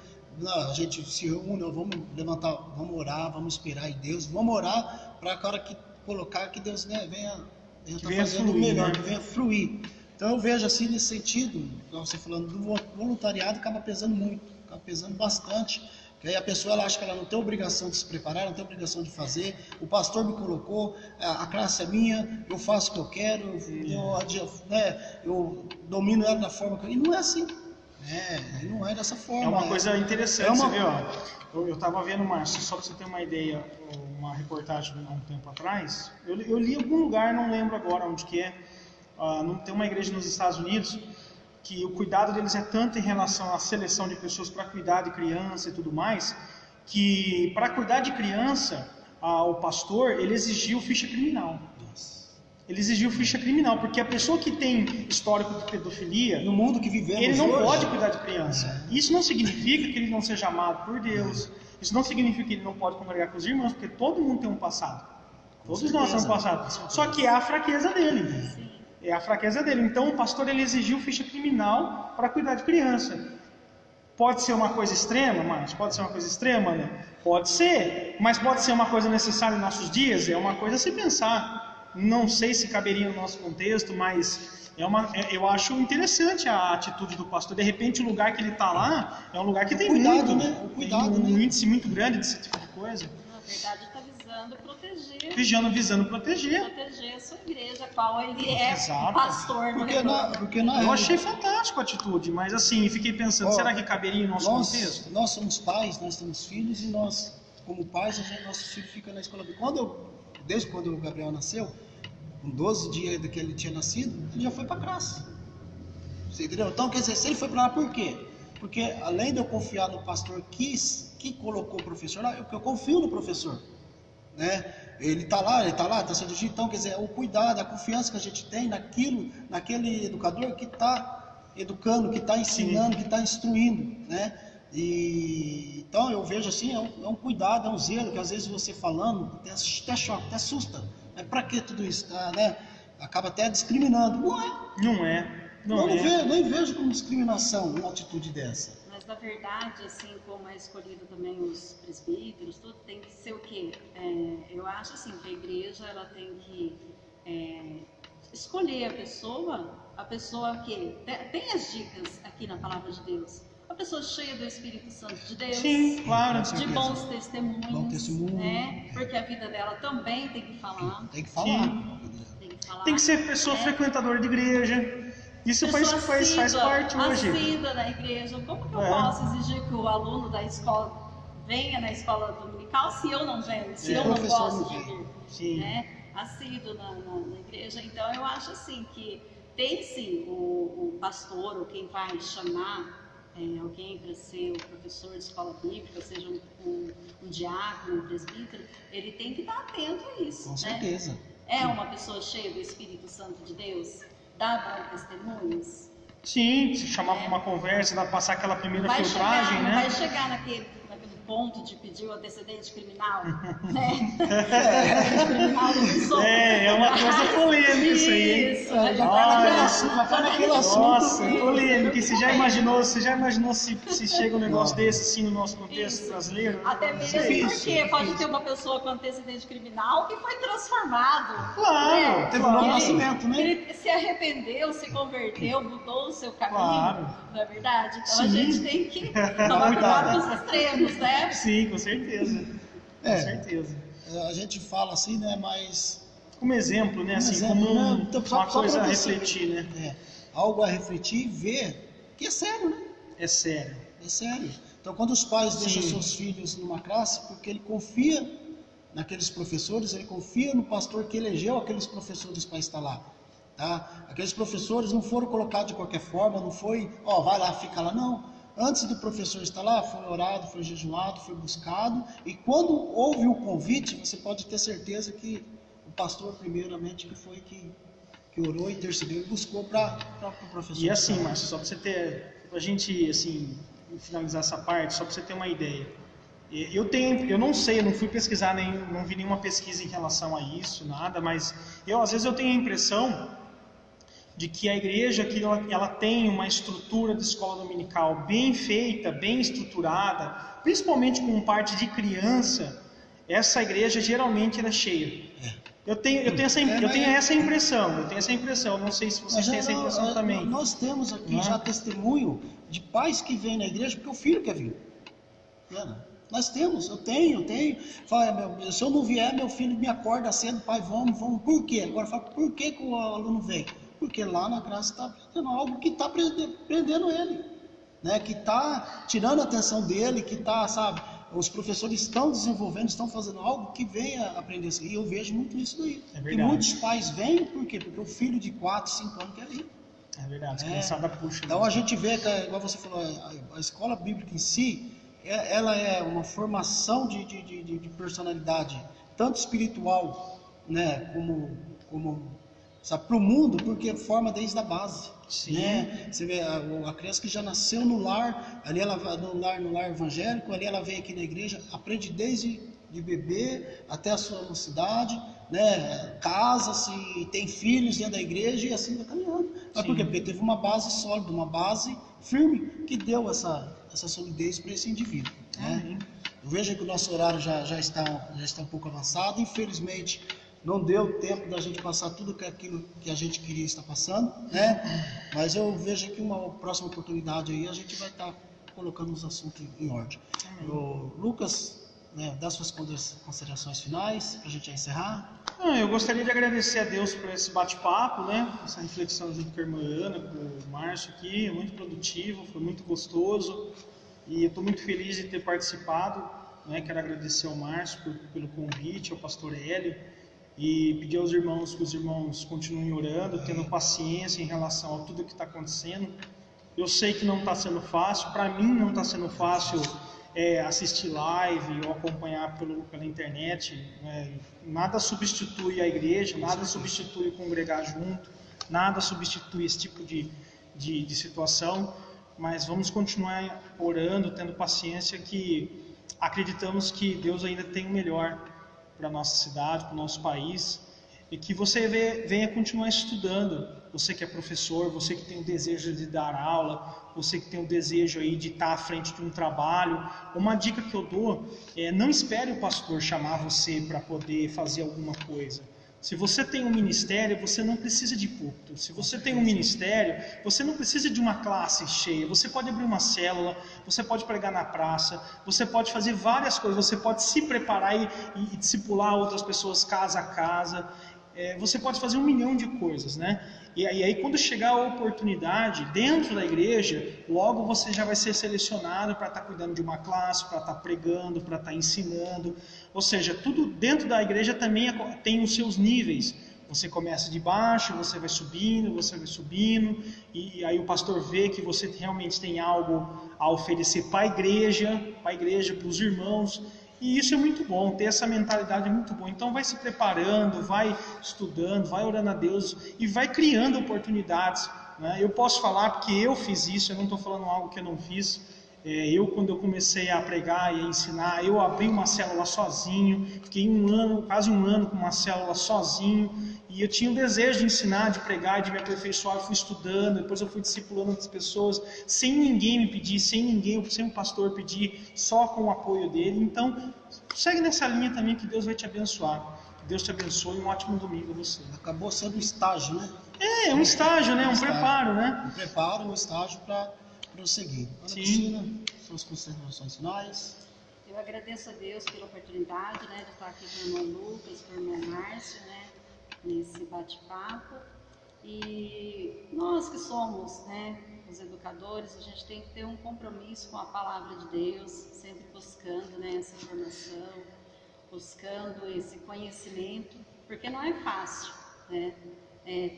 Speaker 1: a gente se reúne, vamos levantar, vamos orar, vamos esperar em Deus, vamos orar para a hora que colocar, que Deus, né, venha fazendo o melhor, que venha fluir. Então eu vejo assim nesse sentido, você falando do voluntariado, acaba pesando muito, acaba pesando bastante. Que aí a pessoa ela acha que ela não tem obrigação de se preparar, não tem obrigação de fazer. O pastor me colocou, a classe é minha, eu faço o que eu quero, eu domino ela da forma que eu... E não é assim. Não é dessa forma.
Speaker 2: É uma coisa interessante, você vê, ó. Eu estava vendo, Márcio, só para você ter uma ideia, uma reportagem há um tempo atrás. Eu li em algum lugar, não lembro agora onde que é. Tem uma igreja nos Estados Unidos que o cuidado deles é tanto em relação à seleção de pessoas para cuidar de criança e tudo mais, que para cuidar de criança, o pastor, ele exigiu ficha criminal. Ele exigiu ficha criminal, porque a pessoa que tem histórico de pedofilia,
Speaker 1: no mundo que vivemos
Speaker 2: ele não
Speaker 1: hoje,
Speaker 2: pode cuidar de criança. Isso não significa que ele não seja amado por Deus, isso não significa que ele não pode congregar com os irmãos, porque todo mundo tem um passado. Todos nós temos um passado. Só que é a fraqueza dele. É a fraqueza dele. Então o pastor ele exigiu ficha criminal para cuidar de criança. Pode ser uma coisa extrema, mas pode ser uma coisa extrema, né? Pode ser, mas pode ser uma coisa necessária em nossos dias. É uma coisa a se pensar. Não sei se caberia no nosso contexto, mas eu acho interessante a atitude do pastor. De repente o lugar que ele está lá é um lugar que tem
Speaker 1: cuidado,
Speaker 2: muito,
Speaker 1: né? O cuidado,
Speaker 2: tem um
Speaker 1: né?
Speaker 2: índice muito grande desse tipo de coisa.
Speaker 3: Na verdade, está visando proteger.
Speaker 2: Visando proteger.
Speaker 3: Proteger a sua igreja, a qual ele é
Speaker 2: Exato.
Speaker 3: pastor.
Speaker 1: Porque
Speaker 2: Eu achei fantástico a atitude, mas assim, fiquei pensando, será que caberia no nosso contexto?
Speaker 1: Nós somos pais, nós temos filhos, e nós, como pais, nossos filhos ficam na escola. Desde quando o Gabriel nasceu, com 12 dias que ele tinha nascido, ele já foi para a classe. Você entendeu? Então, quer dizer, se ele foi para lá, por quê? Porque além de eu confiar no pastor que colocou o professor lá, eu confio no professor, né? Ele está lá, está sendo dirigido. Então, quer dizer, o cuidado, a confiança que a gente tem naquele educador que está educando, que está ensinando, que está instruindo, né? E então eu vejo assim, é um cuidado, é um zelo, que às vezes você falando, até choca, até assusta. Mas para que tudo isso? Né? Acaba até discriminando. Não é.
Speaker 2: Não é.
Speaker 1: Nem vejo como discriminação uma atitude dessa.
Speaker 3: Mas na verdade, assim como é escolhido também os presbíteros, tudo tem que ser o quê? Eu acho assim que a igreja ela tem que escolher a pessoa que tem as dicas aqui na palavra de Deus. A pessoa cheia do Espírito Santo de Deus,
Speaker 2: Sim, claro.
Speaker 3: de bons testemunhos,
Speaker 1: Bom testemunho.
Speaker 3: né? Porque a vida dela também tem que falar.
Speaker 1: Tem que falar.
Speaker 3: Tem que falar.
Speaker 2: Tem que ser pessoa frequentadora de igreja. Isso faz parte hoje.
Speaker 3: Assídua na igreja. Como que eu posso exigir que o aluno da escola venha na escola dominical se eu não venho, se eu não gosto de vir?
Speaker 2: Sim.
Speaker 3: Né? Assíduo na igreja. Então eu acho assim que tem sim o pastor ou quem vai chamar alguém para ser o professor de escola bíblica, seja um diácono, um presbítero, ele tem que estar atento a isso.
Speaker 1: Com
Speaker 3: né?
Speaker 1: certeza.
Speaker 3: É uma pessoa cheia do Espírito Santo de Deus? Dá bons testemunhos?
Speaker 2: Em, se chamar para uma conversa, dá para passar aquela primeira filtragem, né?
Speaker 3: Vai chegar naquele ponto de pedir o antecedente criminal, né?
Speaker 2: É uma coisa polêmica isso aí.
Speaker 3: Isso,
Speaker 1: vai naquele assunto.
Speaker 2: Nossa, polêmica. Você já imaginou se chega um negócio desse assim no nosso contexto brasileiro?
Speaker 3: Até mesmo porque pode ter uma pessoa com antecedente criminal que foi transformado.
Speaker 2: Claro,
Speaker 3: né?
Speaker 1: Teve um novo nascimento, né?
Speaker 3: Ele se arrependeu, se converteu, mudou o seu caminho.
Speaker 2: Claro.
Speaker 3: Não é verdade? Então a
Speaker 2: Sim.
Speaker 3: gente tem que tomar cuidado com os extremos, né?
Speaker 2: Sim, com certeza. Com certeza.
Speaker 1: A gente fala assim, né? Mas
Speaker 2: Como exemplo, né? Assim,
Speaker 1: exemplo,
Speaker 2: como
Speaker 1: né? Então,
Speaker 2: uma coisa a
Speaker 1: pra você
Speaker 2: refletir, né?
Speaker 1: ver, algo a refletir e ver que é sério, né?
Speaker 2: É sério.
Speaker 1: É sério. Então, quando os pais deixam
Speaker 2: Sim.
Speaker 1: seus filhos numa classe, porque ele confia naqueles professores, ele confia no pastor que elegeu aqueles professores para estar lá. Tá? Aqueles professores não foram colocados de qualquer forma, não foi, vai lá, fica lá, não. Antes do professor estar lá, foi orado, foi jejuado, foi buscado, e quando houve o convite, você pode ter certeza que o pastor, primeiramente, que foi que orou, intercedeu e buscou para o professor.
Speaker 2: E assim, Márcio, só para a gente assim, finalizar essa parte, só para você ter uma ideia. Eu não sei, eu não fui pesquisar, não vi nenhuma pesquisa em relação a isso, nada, mas às vezes eu tenho a impressão de que a igreja que ela tem uma estrutura de escola dominical bem feita, bem estruturada, principalmente com parte de criança, essa igreja geralmente ela é cheia. Eu tenho essa impressão, não sei se vocês têm essa impressão também.
Speaker 1: Nós temos aqui já testemunho de pais que vêm na igreja porque o filho quer vir. Nós temos, eu tenho. Fala, se eu não vier, meu filho me acorda cedo, pai, vamos. Por quê? Agora fala, por que o aluno vem? Porque lá na classe está aprendendo algo que está prendendo ele, né? Que está tirando a atenção dele, que está, sabe, os professores estão desenvolvendo, estão fazendo algo que venha aprender isso. E eu vejo muito isso daí.
Speaker 2: É
Speaker 1: e muitos pais vêm, por quê? Porque o filho de 4, 5 anos quer vir.
Speaker 2: É verdade, a criançada puxa.
Speaker 1: Então a gente vê que, igual você falou, a escola bíblica em si, ela é uma formação de personalidade, tanto espiritual, né, como sabe, para o mundo, porque forma desde a base.
Speaker 2: Sim.
Speaker 1: Né? Você vê a criança que já nasceu no lar, ali ela no lar evangélico, ali ela vem aqui na igreja, aprende desde de bebê até a sua mocidade, né? Casa-se, tem filhos dentro da igreja e assim vai caminhando. Mas por quê? Porque teve uma base sólida, uma base firme que deu essa solidez para esse indivíduo. Né? Eu vejo que o nosso horário já está um pouco avançado, infelizmente. Não deu tempo da gente passar tudo aquilo que a gente queria estar passando, né? Mas eu vejo que uma próxima oportunidade aí a gente vai estar colocando os assuntos em ordem. O Lucas, né, dá suas considerações finais para a gente encerrar.
Speaker 2: Eu gostaria de agradecer a Deus por esse bate-papo, né? Essa reflexão junto com a irmã Ana, com o Márcio aqui, é muito produtivo, foi muito gostoso e eu estou muito feliz de ter participado, né? Quero agradecer ao Márcio pelo convite, ao pastor Hélio. E pedir aos irmãos que os irmãos continuem orando, tendo paciência em relação a tudo que está acontecendo. Eu sei que não está sendo fácil, para mim não está sendo fácil assistir live ou acompanhar pela internet. Nada substitui a igreja, nada substitui congregar junto, nada substitui esse tipo de situação. Mas vamos continuar orando, tendo paciência, que acreditamos que Deus ainda tem o melhor para a nossa cidade, para o nosso país. e que você venha continuar estudando. Você que é professor, você que tem o desejo de dar aula, você que tem o desejo aí de estar à frente de um trabalho. Uma dica que eu dou é: não espere o pastor chamar você para poder fazer alguma coisa. Se você tem um ministério, você não precisa de púlpito. Se você tem um ministério, você não precisa de uma classe cheia. Você pode abrir uma célula, você pode pregar na praça, você pode fazer várias coisas, você pode se preparar e discipular outras pessoas casa a casa. Você pode fazer 1 milhão de coisas, né? E aí quando chegar a oportunidade dentro da igreja, logo você já vai ser selecionado para estar cuidando de uma classe, para estar pregando, para estar ensinando. Ou seja, tudo dentro da igreja também tem os seus níveis. Você começa de baixo, você vai subindo, e aí o pastor vê que você realmente tem algo a oferecer para a igreja, para os irmãos. E isso é muito bom, ter essa mentalidade é muito bom. Então vai se preparando, vai estudando, vai orando a Deus e vai criando oportunidades, né? Eu posso falar porque eu fiz isso, eu não estou falando algo que eu não fiz. Quando eu comecei a pregar e a ensinar, eu abri uma célula sozinho, fiquei quase um ano com uma célula sozinho, e eu tinha o desejo de ensinar, de pregar, de me aperfeiçoar. Eu fui estudando, depois eu fui discipulando outras pessoas, sem ninguém me pedir, sem o pastor pedir, só com o apoio dele. Então, segue nessa linha também, que Deus vai te abençoar. Que Deus te abençoe, um ótimo domingo a você.
Speaker 1: Acabou sendo um estágio, né?
Speaker 2: É um estágio, né? Um preparo, né?
Speaker 1: Um preparo, um estágio para prosseguir. Ana Cristina, suas considerações finais.
Speaker 3: Eu agradeço a Deus pela oportunidade, né, de estar aqui com o irmão Lucas, com o irmão Márcio, né, nesse bate-papo. E nós que somos, né, os educadores, a gente tem que ter um compromisso com a palavra de Deus, sempre buscando, né, essa formação, buscando esse conhecimento, porque não é fácil, né?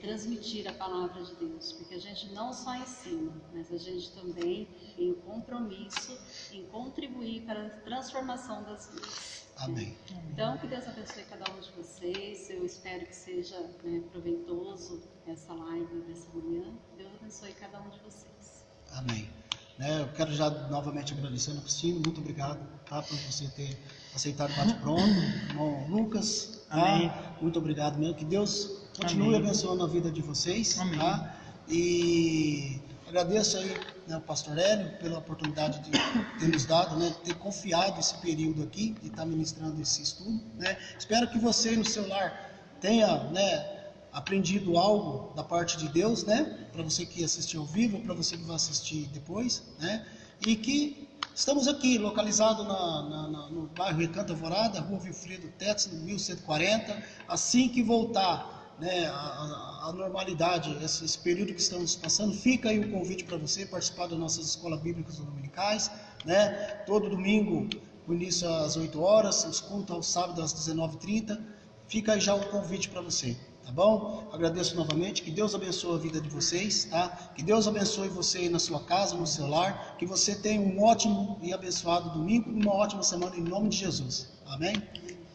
Speaker 3: Transmitir a palavra de Deus, porque a gente não só ensina, mas a gente também tem o compromisso em contribuir para a transformação das vidas.
Speaker 1: Amém.
Speaker 3: Então, que Deus abençoe cada um de vocês. Eu espero que seja, né, proveitoso essa live dessa manhã. Deus abençoe cada um de vocês.
Speaker 1: Amém. Eu quero já novamente agradecer, Ana Cristina, muito obrigado, tá, por você ter aceitado o bate-pronto. Irmão Lucas,
Speaker 2: Amém.
Speaker 1: Tá? Muito obrigado mesmo, que Deus continue abençoando a vida de vocês.
Speaker 2: Amém.
Speaker 1: Tá? E agradeço aí, né, ao pastor Hélio pela oportunidade de ter nos dado, né, de ter confiado esse período aqui, de estar ministrando esse estudo, né. Espero que você no seu lar tenha, né, aprendido algo da parte de Deus, né, para você que assistiu ao vivo, para você que vai assistir depois, né, e que estamos aqui, localizado no bairro Recanto Alvorada, Rua Wilfredo Tetz, 1140. Assim que voltar, né, a normalidade, esse período que estamos passando, fica aí o convite para você participar das nossas escolas bíblicas dominicais, né, todo domingo, o início às 8 horas, os cultos aos sábados às 19h30, fica aí já o convite para você. Tá bom? Agradeço novamente, que Deus abençoe a vida de vocês, tá? Que Deus abençoe você aí na sua casa, no seu lar, que você tenha um ótimo e abençoado domingo e uma ótima semana em nome de Jesus. Amém?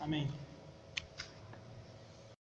Speaker 2: Amém.